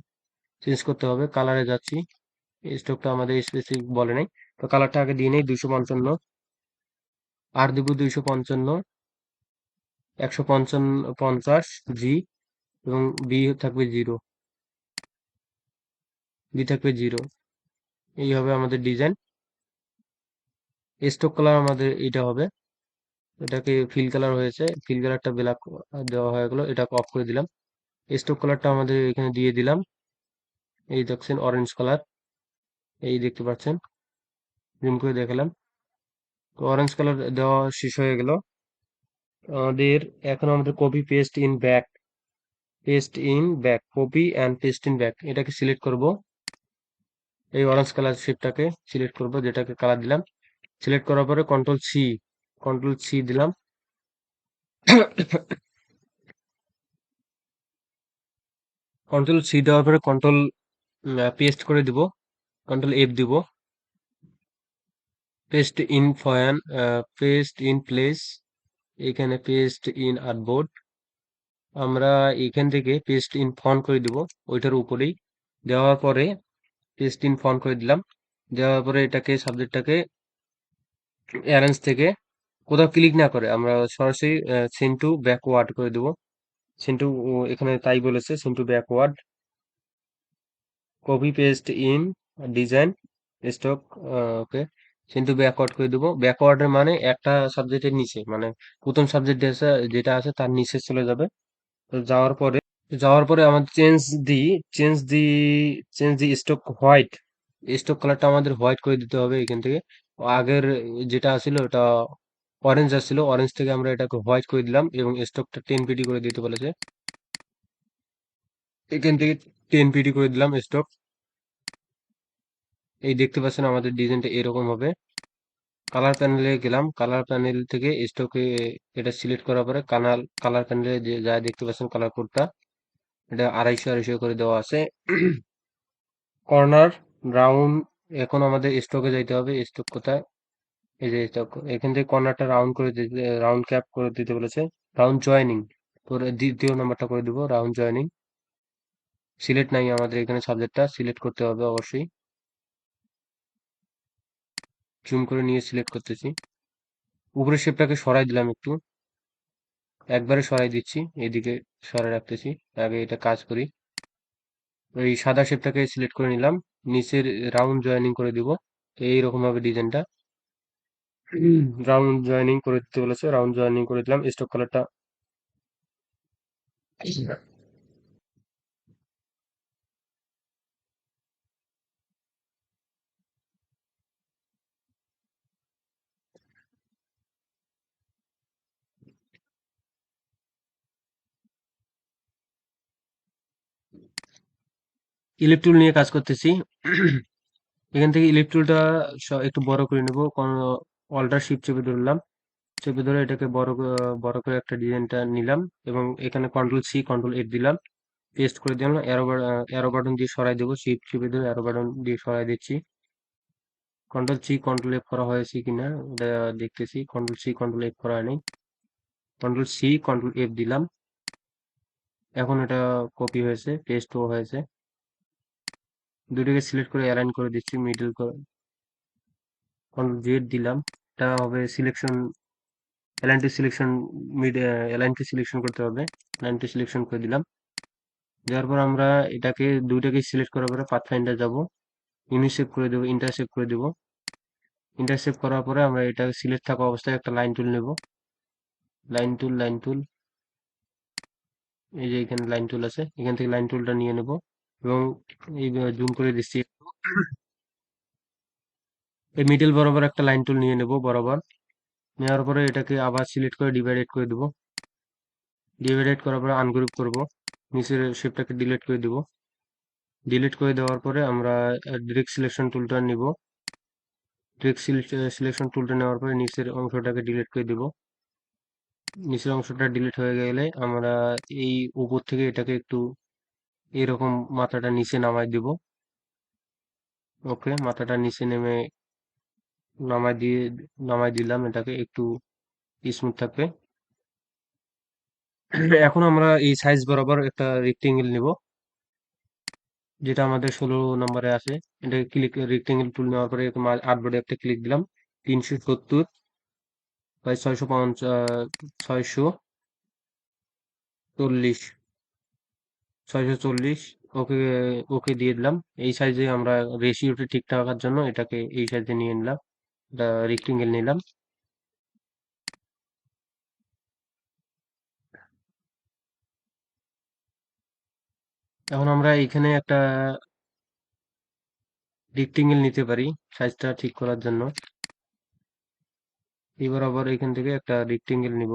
চেঞ্জ করতে হবে। কালারে যাচ্ছি। স্টকটা আমাদের স্পেসিফিক বলে নাই, তো কালারটা আগে দিয়ে নেই। 255, আর দিব 255, 150 জি, এবং বি থাকবে 0, বি থাকবে 0। এই হবে আমাদের ডিজাইন। স্টক কালার আমাদের এটা হবে। এটাকে ফিল কালার হয়েছে, ফিল কালারটা ব্ল্যাক দেওয়া হয়ে গেল, এটাকে অফ করে দিলাম। স্টক কালারটা আমাদের এখানে দিয়ে দিলাম। এই দেখছেন অরেঞ্জ কালার, এই দেখতে পাচ্ছেন, জুম করে দেখালাম। তো অরেঞ্জ কালার দেওয়া শেষ হয়ে গেল আমাদের। এখন আমাদের copy paste in back, copy and paste in back, এটাকে সিলেক্ট করব। এই অরেঞ্জ কালার শেপটাকে সিলেক্ট করব, যেটাকে কালার দিলাম। সিলেক্ট করার পরে কন্ট্রোল সি দিলাম। কন্ট্রোল সি দেওয়ার পরে কন্ট্রোল পেস্ট করে দিব, কন্ট্রোল এফ দিব। পেস্ট ইন প্লেস, এখানে পেস্ট ইন আর্টবোর্ড। আমরা এখান থেকে পেস্ট ইন ফন্ট করে দিব ওইটার উপরেই। দেওয়ার পরে পেস্ট ইন ফন্ট করে দিলাম। দেওয়ার পরে এটাকে সাবজেক্টটাকে অ্যারেঞ্জ থেকে কোথাও ক্লিক না করে আমরা সরাসরি সেন্ড টু ব্যাকওয়ার্ড করে দেব। সেন্ড টু, এখানে তাই বলেছে, send to backward. Copy paste in design stock, okay, send to backward করে দেবো। ব্যাকওয়ার্ডের মানে একটা সাবজেক্টের নিচে, মানে প্রথম সাবজেক্ট যেটা আছে তার নিচে চলে যাবে। তো যাওয়ার পরে আমাদের চেঞ্জ দি চেঞ্জ দি স্টক হোয়াইট। স্টক কালারটা আমাদের হোয়াইট করে দিতে হবে এখান থেকে। আগের যেটা আছিল ওটা অরেঞ্জ আসছিল, অরেঞ্জ থেকে আমরা এটাকে হোয়াইট করে দিলাম, এবং স্টকটা 10 পিটি করে দিতে বলেছে। এখান থেকে 10 পিটি করে দিলাম স্টক। এই দেখতে পাচ্ছেন আমাদের ডিজাইনটা এরকম হবে। কালার প্যানেলে গেলাম, কালার প্যানেল থেকে স্টকে এটা সিলেক্ট করার পরে কালার প্যানেলে যে যা দেখতে পাচ্ছেন কালার কোডটা, এটা 250 করে দেওয়া আছে। কর্নার রাউন্ড, এখন আমাদের স্টকে যাইতে হবে। স্টক কোথায়? এই যে স্টক, এখান থেকে কর্নারটা রাউন্ড করে দিতে, রাউন্ড ক্যাপ করে দিতে বলেছে। রাউন্ড জয়েনিং, তো দ্বিতীয় নাম্বারটা করে দিব, রাউন্ড জয়েনিং। সিলেক্ট নাই আমাদের এখানে, সাবজেক্টটা সিলেক্ট করতে হবে অবশ্যই। জুম করে নিয়ে সিলেক্ট করতেছি। উপরের শেপটাকে সরাই দিলাম একটু, একবারে সরাই দিচ্ছি, এদিকে সরাই রাখতেছি। আগে এটা কাজ করি। এই সাদা শেপটাকে সিলেক্ট করে নিলাম, নিচের রাউন্ড জয়েনিং করে দিব। তো এইরকম ভাবে ডিজাইনটা রাউন্ড জয়েনিং করে দিতে বলেছে, রাউন্ড জয়েনিং করে দিলাম। স্টক কালারটা ইলিপ টুল নিয়ে কাজ করতেছি। এখান থেকে ইলিপ টুলটা একটু বড় করে নেব, কোন অল্টার শিফট চেপে ধরলাম, চেপে ধরে এটাকে বড় করে একটা ডিজাইনটা নিলাম, এবং এখানে কন্ট্রোল সি কন্ট্রোল এফ দিলাম, পেস্ট করে দিলাম। অ্যারো বাটন দিয়ে সরাই দেবো, শিফট চেপে ধরে অ্যারো বাটন দিয়ে সরাই দিচ্ছি। কন্ট্রোল সি কন্ট্রোল এফ করা হয়েছে কিনা এটা দেখতেছি। কন্ট্রোল সি কন্ট্রোল এফ করা হয়নি, কন্ট্রোল সি কন্ট্রোল এফ দিলাম। এখন এটা কপি হয়েছে, পেস্টও হয়েছে। দুটোকে সিলেক্ট করে অ্যালাইন করে দিচ্ছি, মিডল করে কন্ট্রোল জেড দিলাম। এটা হবে selection, align two selection, mid align two selection করতে হবে। অ্যালাইন টু সিলেকশন করে দিলাম। দেওয়ার পর আমরা এটাকে দুইটাকে সিলেক্ট করার পরে পাথ ফাইন্ডার যাব, ইউনিসেপ করে দেবো, ইন্টারসেপ করে দেবো। ইন্টারসেপ করার পরে আমরা এটা সিলেক্ট থাকা অবস্থায় একটা লাইন টুল নেব, লাইন টুল, এই যে এখানে লাইন টুল আছে, এখান থেকে লাইন টুলটা নিয়ে নেব, এবং এই জুম করে দিচ্ছি। এই মিডল বরাবর একটা লাইন টুল নিয়ে নেব বরাবর। নেওয়ার পরে এটাকে আবার সিলেক্ট করে ডিভাইডেড করে দেবো। ডিভাইডেড করার পরে আনগ্রুপ করব, নিচের শেপটাকে ডিলিট করে দিব। ডিলিট করে দেওয়ার পরে আমরা ডিরেক্ট সিলেকশন টুলটা নিব। ডিরেক্ট সিলেকশন টুলটা নেওয়ার পরে নিচের অংশটাকে ডিলিট করে দিব। নিচের অংশটা ডিলিট হয়ে গেলে আমরা এই উপর থেকে এটাকে একটু এরকম মাথাটা নিচে নামাই দিব। ওকে, মাথাটা নিচে নেমে নামাই দিয়ে নামাই দিলাম, এটাকে একটু স্মুথ থাকবে। এখন আমরা এই সাইজ বরাবর একটা রেক্টেঙ্গেল নিব, যেটা আমাদের 16 নম্বরে আছে। এটা ক্লিক, রেক্টেঙ্গেল টুল নেওয়ার পরে আর্টবোর্ডে একটা ক্লিক দিলাম। 370 বাই 640, ওকে, ওকে দিয়ে দিলাম। এই সাইজে আমরা রেশিওটা ঠিক রাখার জন্য এটাকে এই সাইজে নিয়ে নিলাম, এটা রেক্টেঙ্গেল নিলাম। এখন আমরা এখানে একটা রেক্টেঙ্গেল নিতে পারি সাইজটা ঠিক করার জন্য। এবার আবার এখান থেকে একটা রেক্টেঙ্গেল নিব।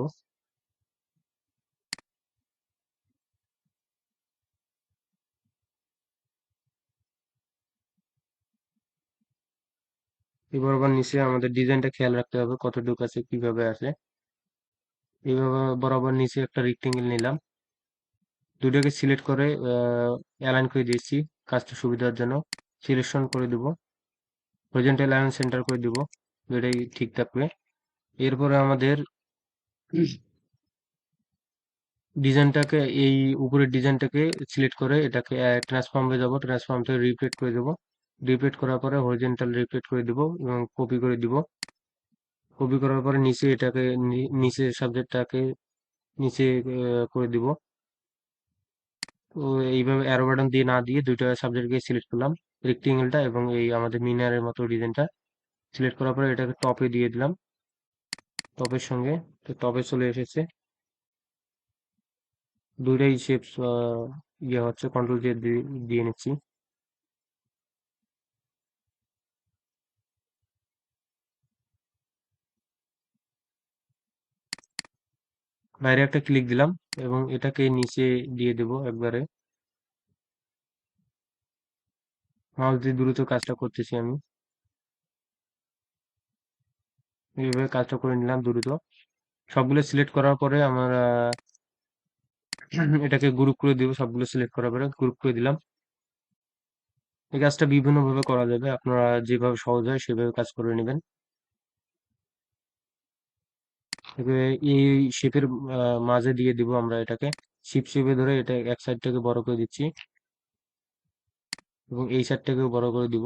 এবার আবার নিচে আমাদের ডিজাইনটা খেয়াল রাখতে হবে কতটুকু আছে, কিভাবে আছে। এইভাবে বরাবর নিচে একটা রেক্টেঙ্গেল নিলাম, দুটোকে সিলেক্ট করে অ্যালাইন করে দিয়েছি কাজটা সুবিধার জন্য। সিলেকশন করে দিব, হরিজন্টাল লাইন সেন্টার করে দিব, দুটাই ঠিক থাকবে। এরপরে আমাদের ডিজাইনটাকে, এই উপরের ডিজাইনটাকে সিলেক্ট করে এটাকে ট্রান্সফর্মে যাব, ট্রান্সফর্ম থেকে রিপ্লেট করে দেব। রিপ্লেট করার পরে হরিজন্টাল রিপ্লেট করে দিব এবং কপি করে দিব। কপি করার পরে নিচে এটাকে নিচে সাবজেক্টটাকে নিচে করে দিব। তো এইভাবে অ্যারো বাটন দিয়ে না দিয়ে দুইটা সাবজেক্টকে সিলেক্ট করলাম, রেক্টেঙ্গেলটা এবং এই আমাদের মিনারের মতো ডিজাইনটা। সিলেক্ট করার পরে এটাকে টপে দিয়ে দিলাম, টপের সঙ্গে। তো টপে চলে এসেছে, দুইটাই শেপস ইয়ে হচ্ছে, কন্ট্রোল দিয়ে দিয়ে নিচ্ছি। বাইরে একটা ক্লিক দিলাম এবং এটাকে নিচে দিয়ে দেব একবারে। মাউস দিয়ে দ্রুত কাজটা করতেছি আমি, এইভাবে কাজটা করে নিলাম দ্রুত। সবগুলো সিলেক্ট করার পরে আমার এটাকে গ্রুপ করে দিব, সবগুলো সিলেক্ট করার পরে গ্রুপ করে দিলাম। এই কাজটা বিভিন্ন ভাবে করা যাবে, আপনারা যেভাবে সহজ হয় সেভাবে কাজ করে নেবেন। এবারে এই শেপের মাঝে দিয়ে দিব আমরা এটাকে, শিপ শেপে ধরে এটা এক সাইডটাকে বড় করে দিচ্ছি এবং এই সাইডটাকেও বড় করে দিব।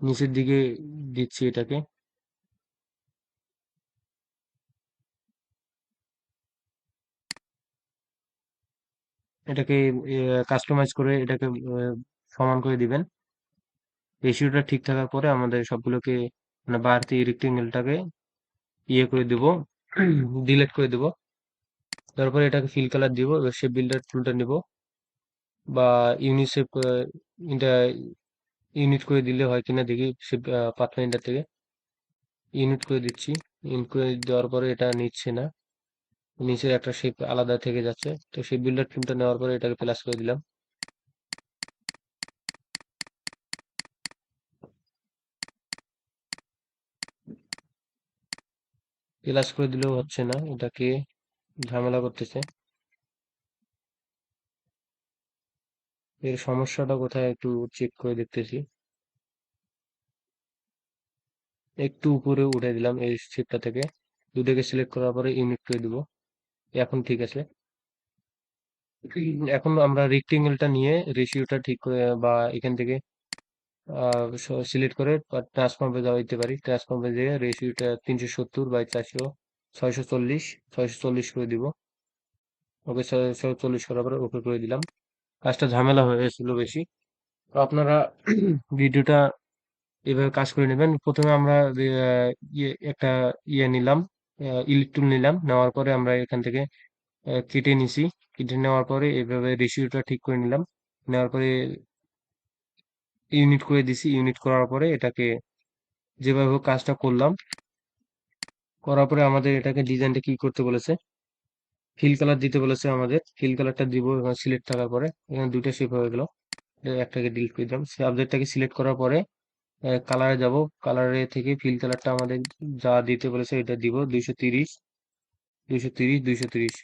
নিচের দিকে দিচ্ছি এটাকে, এটাকে কাস্টমাইজ করে এটাকে সমান করে দিবেন। রেশিওটা ঠিক থাকার পরে আমাদের সবগুলোকে, মানে বাড়তি রেক্টেঙ্গেলটাকে ইয়ে করে দিব, ডিলিট করে দিব। তারপরে এটাকে ফিল কালার দিব, এবার শেপ বিল্ডার টুলটা নিব, বা ইউনিশেপ, এটা ইউনিট করে দিলে হয় কিনা দেখি শেপ পাথফাইন্ডার থেকে। ইউনিট করে দিচ্ছি, ইউনিট করে দেওয়ার পরে এটা নিচ্ছে না, নিচের একটা শেপ আলাদা থেকে যাচ্ছে। তো শেপ বিল্ডার টুলটা নেওয়ার পরে এটাকে প্লাস করে দিলাম। প্লাস করে দিলেও হচ্ছে না, এটাকে ঝামেলা করতেছে। এর সমস্যাটা কোথায় একটু চেক করে দেখতেছি। একটু উপরে উঠে দিলাম এই শেপটা থেকে, দুটোকে সিলেক্ট করার পরে ইউনিট করে দিব। এখন ঠিক আছে। এখন আমরা রেক্টেঙ্গেলটা নিয়ে রেশিওটা ঠিক করে, বা এখান থেকে সিলেক্ট করে ট্রান্সফর্মে দেওয়া দিতে পারি। ট্রান্সফর্মে দিয়ে রেশিওটা 370 বাই 400, 640, 640 করে দিব। ওকে, 640 করার পরে ওকে করে দিলাম। কাজটা ঝামেলা হয়েছিল বেশি। তো আপনারা ভিডিওটা এভাবে কাজ করে নেবেন। প্রথমে আমরা একটা ইয়ে নিলাম, ইলেকট্রন নিলাম, নেওয়ার পরে আমরা এখান থেকে কেটে নিছি। কেটে নেওয়ার পরে এভাবে রেশিওটা ঠিক করে নিলাম, নেওয়ার পরে ইউনিট করে দিছি। ইউনিট করার পরে এটাকে যেভাবে হোক কাজটা করলাম, করার পরে আমাদের এটাকে ডিজাইনটা কি করতে বলেছে, ফিল কালার দিতে বলেছে আমাদের। ফিল কালারটা দিব সিলেক্ট থাকার পরে। এখানে দুইটা শেপ হয়ে গেল, একটাকে ডিলিট করে দিলাম। সাবজেক্টটাকে সিলেক্ট করার পরে কালারে যাব, কালারে থেকে ফিল কালারটা আমাদের যা দিতে বলেছে এটা দিব, 230, 230, 230,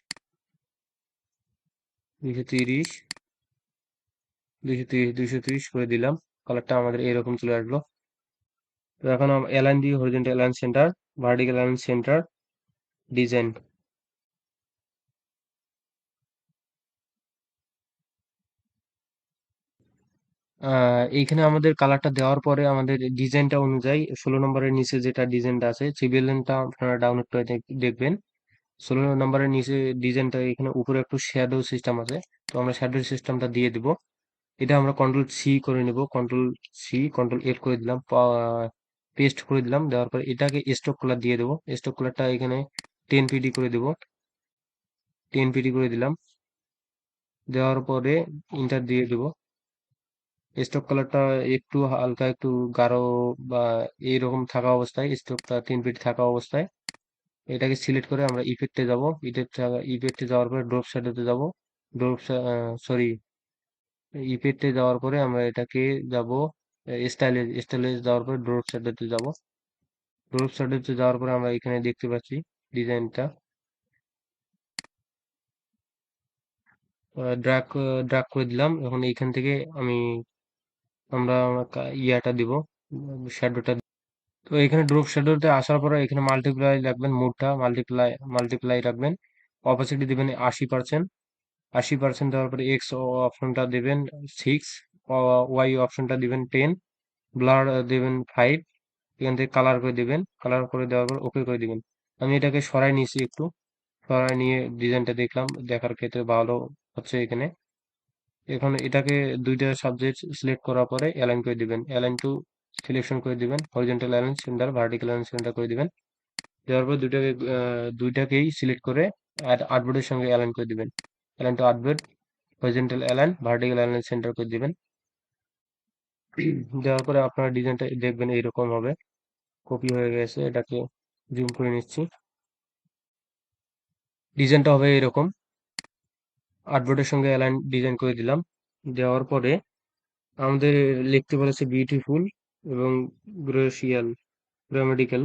230, 230 করে দিলাম। কালারটা আমাদের এরকম চলে আসলো। তো এখন অ্যালাইন দিয়ে horizontal align centre, vertical align centre, design. এইখানে আমাদের কালারটা দেওয়ার পরে আমাদের ডিজাইনটা অনুযায়ী 16 নম্বরের নিচে যেটা ডিজাইনটা আছে সিভিলেনটা আপনারা ডাউনলোড করে দেখবেন। 16 নম্বরের নিচে ডিজাইনটা এখানে উপরে একটু শ্যাডো সিস্টেম আছে। তো আমরা শ্যাডো সিস্টেমটা দিয়ে দিব। এটা আমরা কন্ট্রোল সি করে নিব, কন্ট্রোল সি কন্ট্রোল এফ করে দিলাম, পেস্ট করে দিলাম। দেওয়ার পর এটাকে স্ট্রোক কালার দিয়ে দেবো। স্ট্রোক কালারটা এখানে 10 পিডি করে দেবো, 10 পিডি করে দিলাম। দেওয়ার পরে ইন্টার দিয়ে দেবো। স্ট্রোক কালারটা একটু হালকা একটু গাঢ় বা এইরকম থাকা অবস্থায়, স্ট্রোকটা 10 পিডি থাকা অবস্থায় এটাকে সিলেক্ট করে আমরা ইফেক্টে যাব। ইফেক্টে যাওয়ার পরে ড্রপ শ্যাডোতে যাব। ড্রপ সরি ইফেক্টে যাওয়ার পরে আমরা এটাকে যাব স্টাইলে যাওয়ার পরে ড্রপ শ্যাডোতে যাব। ড্রপ শ্যাডোতে যাওয়ার পরে আমরা এখানে দেখতে পাচ্ছি ডিজাইনটা ড্রাগ ড্রাগ করে দিলাম। এখন এইখান থেকে আমরা ইয়াটা দিব, শ্যাডোটা। তো এখানে ড্রপ শ্যাডোতে আসার পরে এখানে মাল্টিপ্লাই রাখবেন, মোডটা মাল্টিপ্লাই রাখবেন। অপাসিটি দিবেন 80%। 80% দেওয়ার পরে এক্স অপশনটা দিবেন 6, ওয়াই অপশনটা দিবেন 10, ব্লার দিবেন 5। এখান থেকে কালার করে দিবেন, কালার করে দেওয়ার পর ওকে করে দিবেন। আমি এটাকে সরাই নিয়েছি একটু, সরাই নিয়ে ডিজাইনটা দেখলাম, দেখার ক্ষেত্রে ভালো হচ্ছে এখানে। এখন এটাকে দুইটা সাবজেক্ট সিলেক্ট করার পরে অ্যালাইন করে দিবেন, অ্যালাইন টু সিলেকশন করে দিবেন, horizontal align centre, vertical align centre করে দিবেন। দেওয়ার পর দুইটাকেই সিলেক্ট করে আর্টবোর্ডের সঙ্গে অ্যালাইন করে দিবেন। Align two artboard, horizontal align, vertical align centre করে দিবেন। দেওয়ার পরে আপনার ডিজাইনটা দেখবেন এইরকম হবে। কপি হয়ে গেছে, এটাকে জুম করে নিচ্ছি। ডিজাইনটা হবে এরকম। আর্টবোর্ডের সঙ্গে অ্যালাইন ডিজাইন করে দিলাম। দেওয়ার পরে আমাদের লিখতে বলেছে বিউটিফুল এবং গ্রেসিয়াল, গ্রামাটিক্যাল,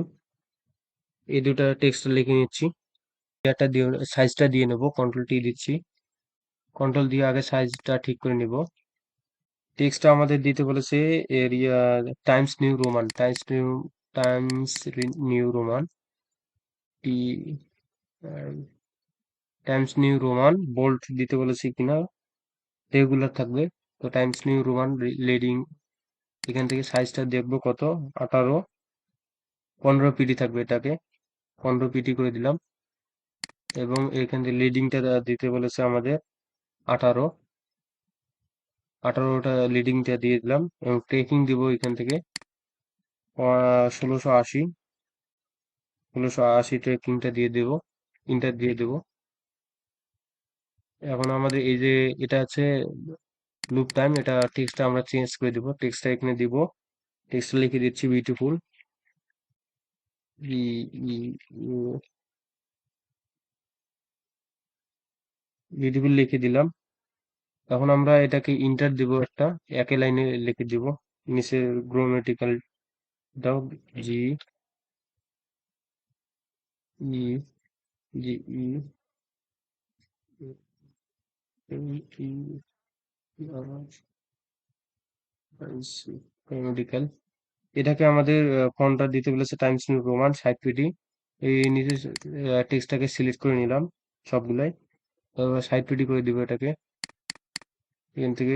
এই দুটা টেক্সট লিখে নিচ্ছি। এটা দিয়ে সাইজটা দিয়ে নেব, কন্ট্রোল টি দিচ্ছি। কন্ট্রোল দিয়ে আগে সাইজটা ঠিক করে নিব। টেক্সটটা আমাদের দিতে বলেছে Arial Times New Roman, New Roman, T Times New Roman bold দিতে বলেছে কিনা, রেগুলার থাকবে। তো টাইমস নিউ রোমান লিডিং, এখান থেকে সাইজটা দেখবো কত, 18, 15 পিডি থাকবে, এটাকে 15 পিডি করে দিলাম। এবং এখান থেকে লিডিংটা দিতে বলেছে আমাদের 18, 18টা লিডিংটা দিয়ে দিলাম। এবং ট্রেকিং দিব এখান থেকে 1680, 1680 ট্রেকিংটা দিয়ে দেব, ইন্টার দিয়ে দেব। এখন আমাদের এই যে এটা আছে লুপ টাইম, এটা টেক্সটটা আমরা চেঞ্জ করে দিব, টেক্সটটা এখানে দিব। টেক্সটটা লিখে দিচ্ছি বিউটিফুল, বিউটিফুল লিখে দিলাম। এখন আমরা এটাকে ইন্টার দিব, একটা একই লাইনে লিখে দিব। নিচে গ্রামাটিক্যাল দাও, জি ই জি ই গ্রামাটিক্যাল। এটাকে আমাদের ফন্টটা দিতে বলেছে টাইমস নিউ রোমান 60 পিডি। এই নিচে টেক্সটটাকে সিলেক্ট করে নিলাম সবগুলাই। তারপর 60 পিডি করে দিব এটাকে। এখান থেকে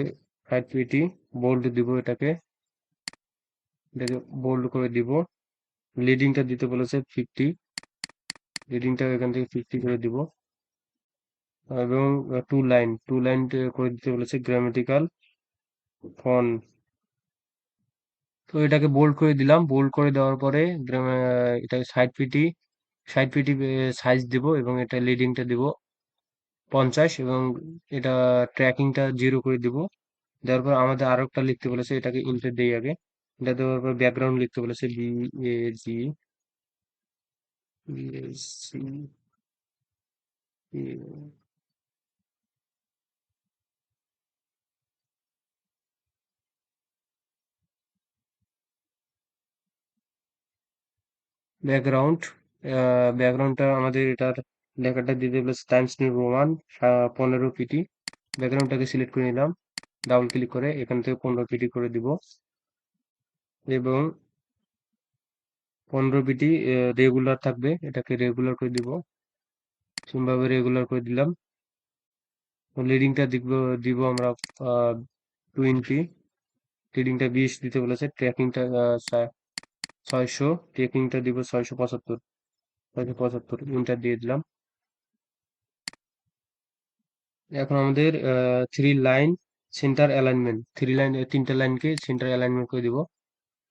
60 পিডি বোল্ড দিব, এটাকে বোল্ড করে দিব। লিডিংটা দিতে বলেছে 50, লিডিংটা এখান থেকে 50 করে দিব। এবং টু লাইন করে দিতে বলেছে গ্রামাটিক্যাল ফন। তো এটাকে বোল্ড করে দিলাম। বোল্ড করে দেওয়ার পরে এটাকে 60 পিটি, 60 পিটি সাইজ দিব এবং এটা লিডিংটা দিব 50 এবং এটা ট্র্যাকিংটা 0 করে দিব। দেওয়ার পর আমাদের আরো একটা লিখতে বলেছে, এটাকে ইন্টার দেই আগে। এটা দেওয়ার পর ব্যাকগ্রাউন্ড লিখতে বলেছে ব্যাকগ্রাউন্ড। ব্যাকগ্রাউন্ডটা আমাদের এটার লেখাটা দিতে বলেছে টাইমস নিউ রোমান 15 পিটি। ব্যাকগ্রাউন্ডটাকে সিলেক্ট করে নিলাম। ডাবল ক্লিক করে এখান থেকে 15 পিটি করে দিব এবং 15 পিটি রেগুলার থাকবে, এটাকে রেগুলার করে দিব। সেমভাবে রেগুলার করে দিলাম। লিডিংটা দিব আমরা 20, লিডিংটা 20 দিতে বলেছে, ট্র্যাকিংটা 600, ট্র্যাকিংটা দিব 675, 675 ইন্টার দিয়ে দিলাম। এখন আমাদের 3 লাইন সেন্টার অ্যালাইনমেন্ট, 3 লাইন 3টা লাইনকে সেন্টার অ্যালাইনমেন্ট করে দিব।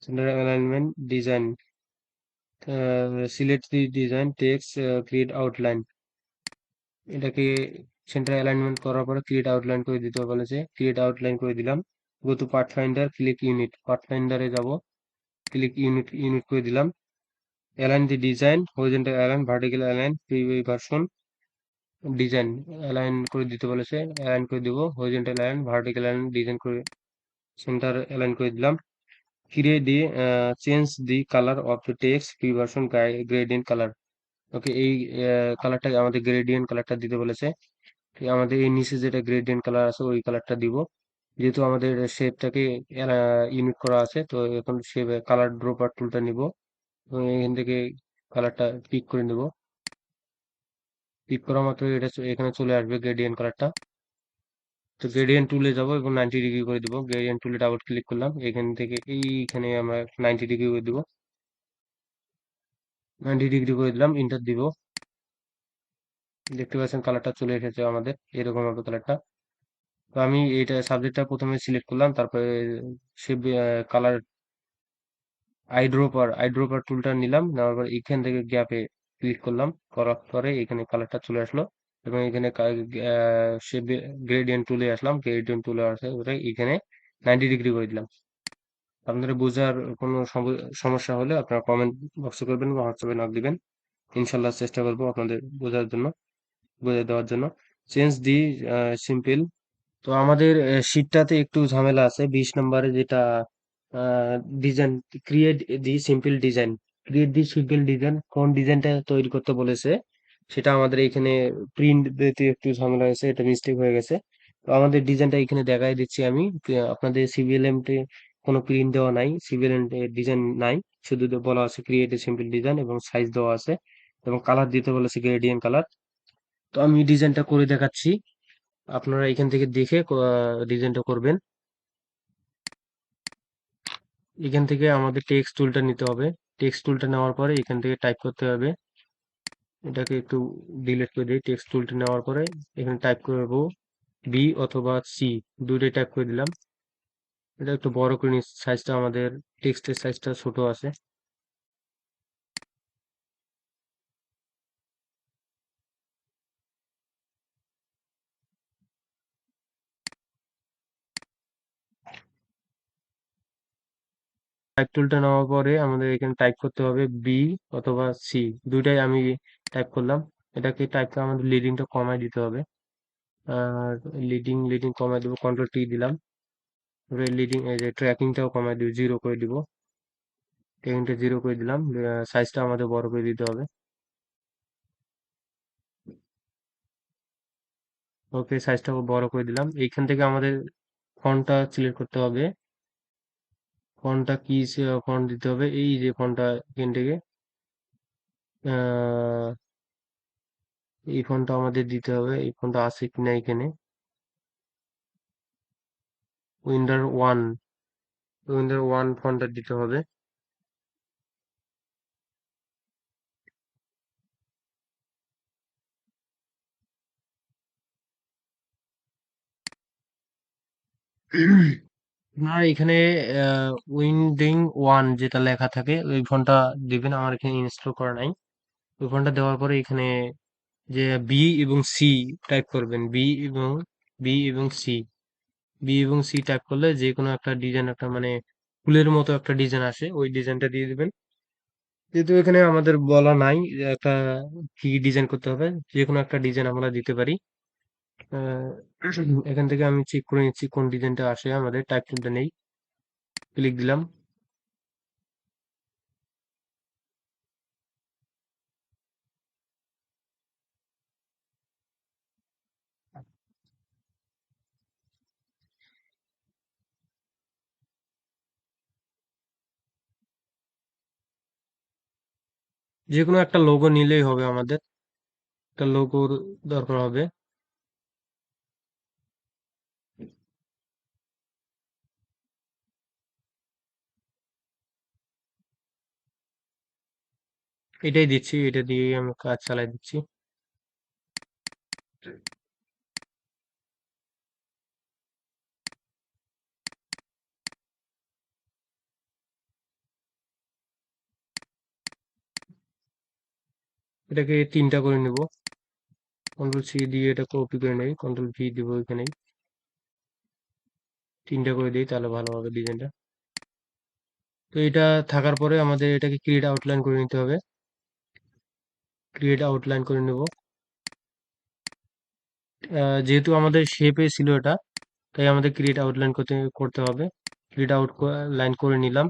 Centre alignment design, select the design text create outline, এটাকে সেন্টার অ্যালাইনমেন্ট করার পরে ক্রিয়েট আউটলাইন করে দিতে বলেছে, ক্রিয়েট আউটলাইন করে দিলাম। Go to pathfinder, click unite, পাথ ফাইন্ডারে যাব, ক্লিক ইউনিট, ইউনিট করে দিলাম। Align the design, horizontal align, vertical align, preview version, design align করে দিতে বলেছে, অ্যালাইন করে দিব। Horizontal align, vertical align, design করে সেন্টার অ্যালাইন করে দিলাম। Create the change the colour of the text pre version gradient colour. Okay, এই কালারটা আমাদের গ্রেডিয়েন্ট কালারটা দিতে বলেছে। আমাদের এই নিচে যেটা গ্রেডিয়েন্ট কালার আছে ওই কালারটা দিব। যেহেতু আমাদের শেপটাকে ইউনিট করা আছে, তো এখন শেপ কালার ড্রপার টুলটা নিব এবং এখান থেকে কালারটা পিক করে নেব। পিক করা মাত্র এটা এখানে চলে আসবে গ্রেডিয়েন্ট কালারটা। তো গ্রেডিয়েন্ট টুলে যাব এবং 90 ডিগ্রি করে দিব। গ্রেডিয়েন্ট টুলে ডাবল ক্লিক করলাম, এখান থেকে এইখানে আমরা 90 ডিগ্রি করে দিব। 90 ডিগ্রি করে দিলাম, ইন্টার দিব। দেখতে পাচ্ছেন কালারটা চলে এসেছে আমাদের, এরকম হবে কালারটা। তো আমি এটা সাবজেক্টটা প্রথমে সিলেক্ট করলাম, তারপরে সে কালার আইড্রপার টুলটা নিলাম, নেওয়ার পর এখান থেকে গ্যাপে ক্লিক করলাম, করার পরে এখানে কালারটা চলে আসলো এবং এখানে সে গ্রেডিয়েন্ট টুলে আসলাম, গ্রেডিয়েন্ট টুলে আসে ওটা এখানে 90 ডিগ্রি করে দিলাম। আপনাদের বোঝার কোনো সমস্যা হলে আপনারা কমেন্ট বক্সে করবেন বা হোয়াটসঅ্যাপে নক দিবেন, ইনশাল্লাহ চেষ্টা করবো আপনাদের বোঝার জন্য, বুঝিয়ে দেওয়ার জন্য। চেঞ্জ দি সিম্পল, তো আমাদের শীটটাতে একটু ঝামেলা আছে, 20 নম্বরে যেটা ডিজাইন, ক্রিয়েট দি সিম্পল ডিজাইন, ক্রিয়েট দি সিম্পল ডিজাইন কোন ডিজাইনটা তৈরি করতে বলেছে সেটা আমাদের এখানে প্রিন্ট দিতে একটু ঝামেলা হয়েছে, এটা মিস্টেক হয়ে গেছে। তো আমাদের ডিজাইনটা এখানে দেখাই দিচ্ছি আমি। আপনাদের সিভিএলএম তে কোনো প্রিন্ট দেওয়া নাই, সিভিএলএম ডিজাইন নাই, শুধু বলা আছে ক্রিয়েট এ সিম্পল ডিজাইন এবং সাইজ দেওয়া আছে এবং কালার দিতে বলেছে গ্রেডিয়েন্ট কালার। তো আমি ডিজাইনটা করে দেখাচ্ছি, আপনারা এখান থেকে দেখে ডিজাইনটা করবেন। এখান থেকে আমাদের টেক্সট টুলটা নিতে হবে, টেক্সট টুলটা নেওয়ার পরে এখান থেকে টাইপ করতে হবে। এটাকে একটু ডিলিট করে দিই। টেক্সট টুলটা নেওয়ার পরে এখানে টাইপ করব বি অথবা সি, দুইটাই টাইপ করে দিলাম। এটা একটু বড় করে নিচ্ছি, সাইজটা আমাদের টেক্সটের সাইজটা ছোট আছে। টাইপ টুলটা নেওয়ার পরে আমাদের এখানে টাইপ করতে হবে বি অথবা সি, দুইটাই আমি টাইপ করলাম। এটাকে টাইপ করে আমাদের লিডিংটা কমায় দিতে হবে। আর লিডিং কমায় দেবো, কন্ট্রোল টি দিলাম। লিডিং এই যে ট্র্যাকিংটাও কমায় দিব, 0 করে দিব। ট্র্যাকিংটা 0 করে দিলাম। সাইজটা আমাদের বড় করে দিতে হবে। ওকে, সাইজটা বড় করে দিলাম। এইখান থেকে আমাদের ফন্টটা সিলেক্ট করতে হবে। ফন্টটা কি ফন্ট দিতে হবে, এই যে ফন্টটা এখান থেকে আহ, এই ফন্টটা আমাদের দিতে হবে। এই ফন্টটা আছে কিনা এখানে, উইন্ডার 1, উইন্ডার 1 ফন্টটা দিতে হবে। না, এখানে উইন্ডিং 1 যেটা লেখা থাকে ওই ফন্টটা দিবেন, আমার এখানে ইনস্টল করা নাই। ওই ফন্টটা দেওয়ার পরে এখানে যে বি এবং সি টাইপ করবেন, বি এবং সি, বি এবং সি টাইপ করলে যে কোনো একটা ডিজাইন, একটা মানে ফুলের মতো একটা ডিজাইন আসে, ওই ডিজাইনটা দিয়ে দিবেন। যেহেতু এখানে আমাদের বলা নাই যে একটা কি ডিজাইন করতে হবে, যে কোনো একটা ডিজাইন আমরা দিতে পারি। আহ, এখান থেকে আমি চেক করে নিচ্ছি কোন ডিজাইনটা আসে, আমাদের টাইপ টুলটা নেই, ক্লিক দিলাম। যে কোনো একটা লোগো নিলেই হবে আমাদের। একটা লোগোর দরকার হবে। এটাই দিচ্ছি, এটা দিয়েই আমি কাজ চালাই দিচ্ছি। এটাকে 3টা করে নিব। কন্ট্রোল সি দিয়ে এটা কপি করে নেই, কন্ট্রোল ভি দিব এখানে, 3টা করে দিই তাহলে ভালো হবে ডিজাইনটা। তো এটা থাকার পরে আমাদের এটাকে ক্রিয়েট আউটলাইন করে নিতে হবে। ক্রিয়েট আউটলাইন করে নেব। যেহেতু আমাদের শেপে ছিল এটা, তাই আমাদের ক্রিয়েট আউটলাইন করতে করতে হবে। ক্রিয়েট আউট লাইন করে নিলাম।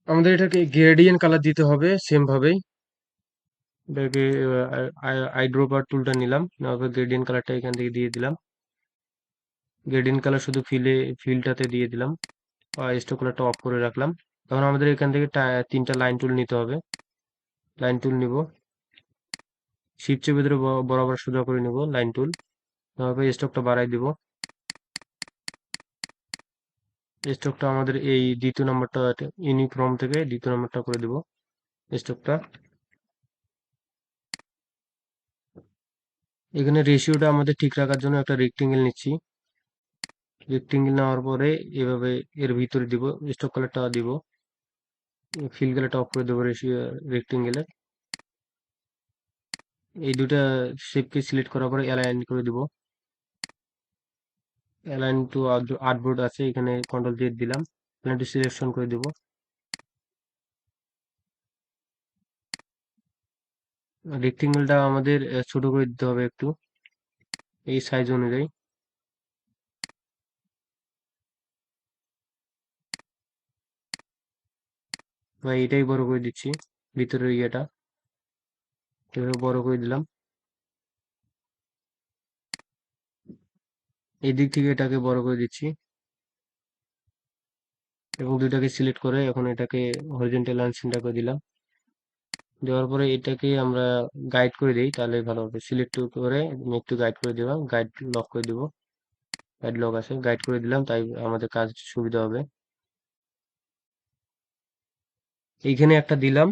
আমাদের এটাকে গ্রেডিয়েন্ট কালার দিতে হবে সেম ভাবেই। এটাকে আইড্রপার টুলটা নিলাম, নেওয়ার পর গ্রেডিয়েন্ট কালারটা এখান থেকে দিয়ে দিলাম। গ্রেডিয়েন্ট কালার শুধু ফিলটাতে দিয়ে দিলাম। স্টোক কালারটা অফ করে রাখলাম। তখন আমাদের এখান থেকে 3টা লাইন টুল নিতে হবে। লাইন টুল নিব, শিফট চেপে ধরে বরাবর সোজা করে নিব লাইন টুল। তারপর স্টোকটা বাড়াই দিব। স্টোকটা আমাদের এই দ্বিতীয় নম্বরটা, ইউনিফর্ম থেকে দ্বিতীয় নম্বরটা করে দিব স্টোকটা। এখানে রেশিওটা আমাদের ঠিক রাখার জন্য একটা রেক্টেঙ্গেল নিচ্ছি। রেক্টেঙ্গেল নেওয়ার পরে এভাবে এর ভিতরে দিব, স্টোক কালারটা দিব, ফিল কালারটা অফ করে দেবো রেক্টেঙ্গেলে। এই দুটা শেপকে সিলেক্ট করার পরে অ্যালাইন করে দিব। অ্যালাইন টু আর্টবোর্ড আছে, এখানে কন্ট্রোল জেড দিলাম, অ্যালাইন টু সিলেকশন করে দিব। রেক্টেঙ্গেলটা আমাদের ছোট করে দিতে হবে একটু, এই সাইজ অনুযায়ী। বা এটাই বড় করে দিচ্ছি, ভিতরের ইয়েটা এভাবে বড় করে দিলাম। এই দিক থেকে এটাকে বড় করে দিচ্ছি এবং দুইটাকে সিলেক্ট করে এখন এটাকে হরিজন্টাল লাইন সেন্টার করে দিলাম। দেওয়ার পরে এটাকে আমরা গাইড করে দিই তাহলে ভালো হবে। সিলেক্ট করে আমি একটু গাইড করে দিলাম, গাইড লক করে দিব। গাইড লক আছে, গাইড করে দিলাম, তাই আমাদের কাজ সুবিধা হবে। এইখানে একটা দিলাম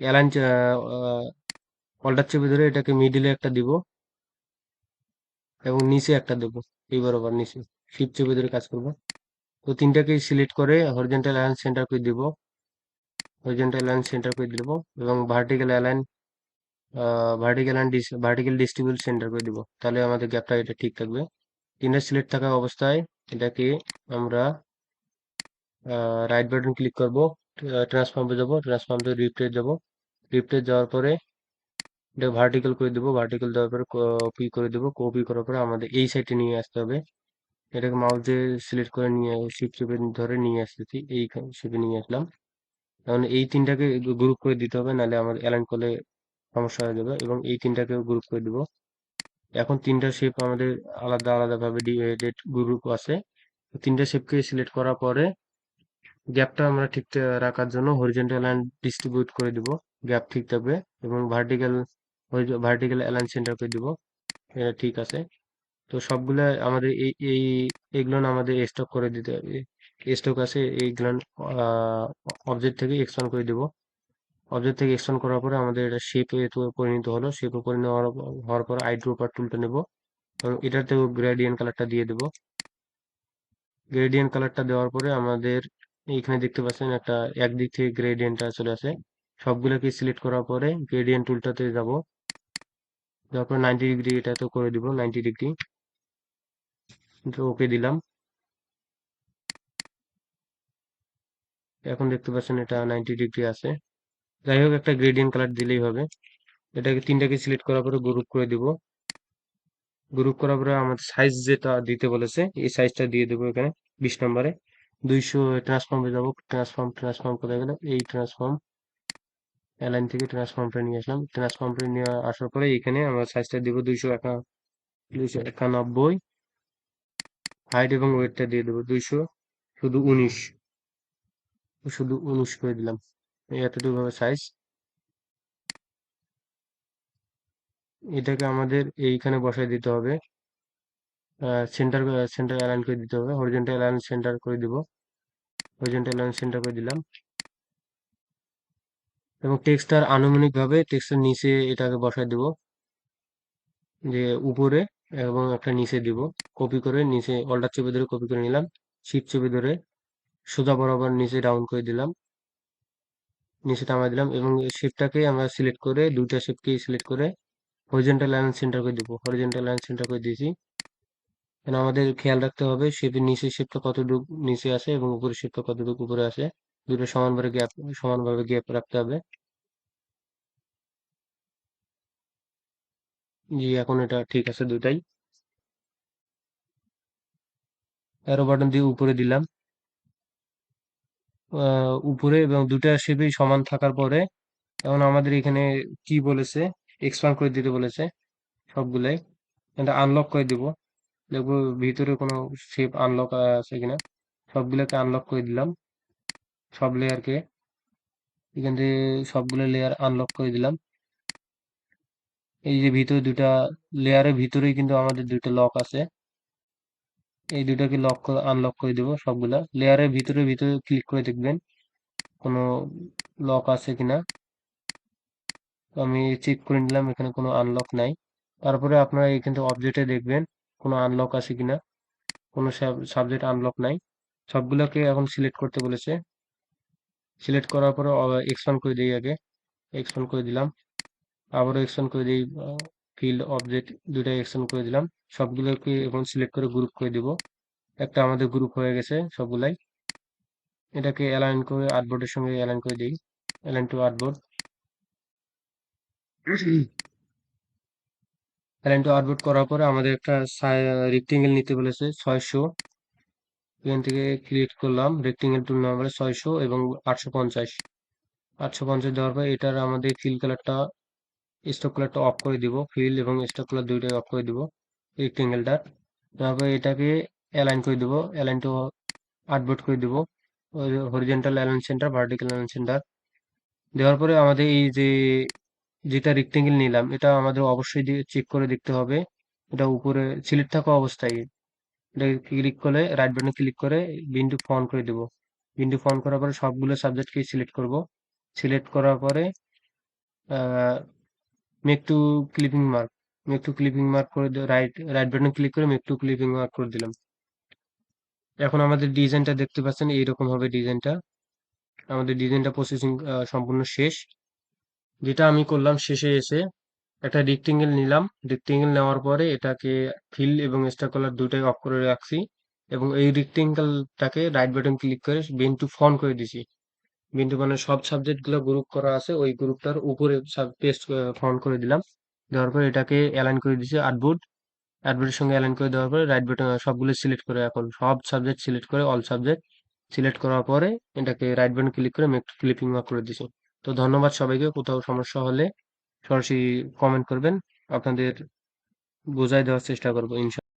অ্যালাইন, অল্টার চেপে ধরে এটাকে মিডিলে একটা দিব এবং নিচে একটা দেবো, এই বরাবর নিচে শিফট চেপে ধরে কাজ করবো। তো তিনটাকে সিলেক্ট করে হরিজন্টাল অ্যালাইন সেন্টার করে দিব, হরিজন্টাল অ্যালাইন সেন্টার করে দিব এবং ভার্টিক্যাল ডিস্ট্রিবিউট সেন্টার করে দিব, তাহলে আমাদের গ্যাপটা এটা ঠিক থাকবে। তিনটা সিলেক্ট থাকা অবস্থায় এটাকে আমরা রাইট বাটন ক্লিক করব, ট্রান্সফর্মে যাব, ট্রান্সফর্ম থেকে রিপ্লেস যাব, রিপ্লেস যাওয়ার পরে এটা ভার্টিক্যাল করে দেবো, ভার্টিক্যাল দেওয়ার পরে কপি করে দেবো, কপি করার পরে আমাদের এই সাইডে নিয়ে আসতে হবে। এটাকে মাউস দিয়ে সিলেক্ট করে নিয়ে শিফট চেপে ধরে নিয়ে আসতেছি, এই শেপে নিয়ে আসলাম। এখন এই তিনটাকে গ্রুপ করে দিতে হবে, নাহলে আমার অ্যালাইন করলে সমস্যা হয়ে যাবে, এবং এই তিনটাকেও গ্রুপ করে দিব। এখন তিনটা শেপ আমাদের আলাদা আলাদা ভাবে গ্রুপ আছে। তো তিনটা শেপকে সিলেক্ট করার পরে গ্যাপটা আমরা ঠিক রাখার জন্য হরিজন্টাল লাইন ডিস্ট্রিবিউট করে দিব, গ্যাপ ঠিক থাকবে। এবং ভার্টিক্যাল অ্যালাইন সেন্টার করে দিব, এটা ঠিক আছে। তো সবগুলা আমাদের এইগুলো আমাদের স্টক করে দিতে হবে, স্টক আছে এইগুলো। অবজেক্ট থেকে এক্সপান্ড করে দিব, অবজেক্ট থেকে এক্সপান্ড করার পরে আমাদের এটা শেপে পরিণত হলো। শেপে পরিণত হওয়ার পরে আইড্রপার টুলটা নেব এবং এটাতেও গ্রেডিয়েন্ট কালারটা দিয়ে দেব। গ্রেডিয়েন্ট কালারটা দেওয়ার পরে আমাদের এইখানে দেখতে পাচ্ছেন একটা একদিক থেকে গ্রেডিয়েন্টটা চলে আসে। সবগুলোকে সিলেক্ট করার পরে গ্রেডিয়েন্ট টুলটাতে যাব, যাওয়ার পরে 90 ডিগ্রি এটাতে করে দিব, 90 ডিগ্রি ওকে দিলাম। এখন দেখতে পাচ্ছেন এটা 90 ডিগ্রি আছে। যাই হোক, একটা গ্রেডিয়েন্ট কালার দিলেই হবে। এটাকে তিনটাকে সিলেক্ট করার পরে গ্রুপ করে দিব। গ্রুপ করার পরে আমাদের সাইজ যেটা দিতে বলেছে এই সাইজটা দিয়ে দেবো এখানে 20 নম্বরে। 200 ট্রান্সফর্মে যাব, ট্রান্সফর্ম করে গেলে এই ট্রান্সফর্ম অ্যালাইন থেকে ট্রান্সফর্মটা নিয়ে আসলাম। ট্রান্সফর্মটা নিয়ে আসার পরে এখানে আমরা সাইজটা দিব 291। হাইট এবং ওয়েটটা দিয়ে দেবো 200, শুধু 19, শুধু 19 করে দিলাম। এই এতটুকু হবে সাইজ। এটাকে আমাদের এইখানে বসায় দিতে হবে। সেন্টার সেন্টার অ্যালাইন করে দিতে হবে, হরিজন্টাল অ্যালাইন সেন্টার করে দিব। হরিজন্টাল অ্যালাইন সেন্টার করে দিলাম, এবং টেক্সটার আনুমানিক ভাবে টেক্সটার নিচে এটাকে বসায় দিব, যে উপরে এবং একটা নিচে দিব। কপি করে নিচে অল্টার চেপে ধরে কপি করে নিলাম, শিফট চেপে ধরে সোজা বরাবর নিচে ডাউন করে দিলাম, নিচে নামাই দিলাম, এবং শেপটাকে আমরা সিলেক্ট করে দুইটা শেপকেই সিলেক্ট করে হরিজন্টাল লাইন সেন্টার করে দিব। হরিজন্টাল লাইন সেন্টার করে দিয়েছি। কারণ আমাদের খেয়াল রাখতে হবে শেপের নিচের শেপটা কতটুকু নিচে আছে এবং উপরের শেপটা কতটুকু উপরে আছে, দুটো সমানভাবে গ্যাপ রাখতে হবে। জি, এখন এটা ঠিক আছে দুটাই। অ্যারো বাটন দিয়ে উপরে দিলাম, উপরে, এবং দুটা শেপেই সমান থাকার পরে এখন আমাদের এখানে কি বলেছে, এক্সপান্ড করে দিতে বলেছে সবগুলাই। এটা আনলক করে দিব, দেখবো ভিতরে কোনো শেপ আনলক আছে কিনা। সবগুলোকে আনলক করে দিলাম, সব লেয়ারকে এখান থেকে সবগুলো লেয়ার আনলক করে দিলাম। এই যে ভিতরে দুটা লেয়ারের ভিতরেই কিন্তু আমাদের দুইটা লক আছে, এই দুটাকে আনলক করে দিব। সবগুলা লেয়ারের ভিতরে ভিতরে ক্লিক করে দেখবেন কোনো লক আছে কিনা। তো আমি চেক করে নিলাম, এখানে কোনো আনলক নাই। তারপরে আপনারা এখান থেকে অবজেক্টে দেখবেন কোনো আনলক আছে কিনা, কোনো সাবজেক্ট আনলক নাই। সবগুলোকে এখন সিলেক্ট করতে বলেছে, সিলেক্ট করার পরে এক্সপান্ড করে দিই, আগে এক্সপান্ড করে দিলাম, আবারও এক্সটেন্ড করে দিই। ফিল্ড অবজেক্ট দুইটা এক্সটেন্ড করে দিলাম, সবগুলোকে এখন সিলেক্ট করে গ্রুপ করে দিব। একটা আমাদের গ্রুপ হয়ে গেছে সবগুলাই। এটাকে অ্যালাইন করে আর্টবোর্ডের সঙ্গে অ্যালাইন করে দিই, align two artboard. Align two artboard করার পরে আমাদের একটা রেক্টেঙ্গেল নিতে বলেছে 600। এখান থেকে ক্রিয়েট করলাম রেক্টেঙ্গেল টুল নাম্বার 600 এবং 850। 850 দেওয়ার পর এটার আমাদের ফিল কালারটা, স্টক কালারটা অফ করে দিব, ফিল এবং স্টক কালার দুইটাই অফ করে দিব রেক্টেঙ্গেলটা। তারপরে এটাকে অ্যালাইন করে দিব, অ্যালাইন টু আর্টবোর্ড করে দিব, horizontal align centre, vertical align centre দেওয়ার পরে আমাদের এই যে যেটা রেক্টেঙ্গেল নিলাম এটা আমাদের অবশ্যই চেক করে দেখতে হবে এটা উপরে সিলেক্ট থাকা অবস্থায়। এটা ক্লিক করে রাইট বাটনে ক্লিক করে বিন্ডু ফন্ট করে দেব। বিন্ডু ফন্ট করার পরে সবগুলো সাবজেক্টকে সিলেক্ট করব। সিলেক্ট করার পরে make to clipping mark, make to clipping mark করে রাইট রাইট বাটনে ক্লিক করে মেক টু ক্লিপিং মার্ক করে দিলাম। এখন আমাদের ডিজাইনটা দেখতে পাচ্ছেন, এইরকম হবে ডিজাইনটা। আমাদের ডিজাইনটা প্রসেসিং সম্পূর্ণ শেষ। যেটা আমি করলাম, শেষে এসে একটা রেক্টেঙ্গেল নিলাম, রেক্টেঙ্গেল নেওয়ার পরে এটাকে ফিল এবং স্টার কালার দুটাই অফ করে রাখছি, এবং এই রেক্টেঙ্গেলটাকে রাইট বাটন ক্লিক করে বিন টু ফন্ট করে দিছি। বিন টু মানে সব সাবজেক্ট গুলো গ্রুপ করা আছে, ওই গ্রুপটার উপরে পেস্ট ফন্ট করে দিলাম। দেওয়ার পরে এটাকে অ্যালাইন করে দিছি আর্টবোর্ড, আর্টবোর্ডের সঙ্গে অ্যালাইন করে দেওয়ার পরে রাইট বাটন সবগুলো সিলেক্ট করে, এখন সব সাবজেক্ট সিলেক্ট করে অল সাবজেক্ট সিলেক্ট করার পরে এটাকে রাইট বাটন ক্লিক করে মেক ক্লিপিং মার্ক করে দিছি। তো ধন্যবাদ সবাইকে। কোথাও সমস্যা হলে সরাসরি কমেন্ট করবেন, আপনাদের বোঝাই দেওয়ার চেষ্টা করবো ইনশাল্লাহ।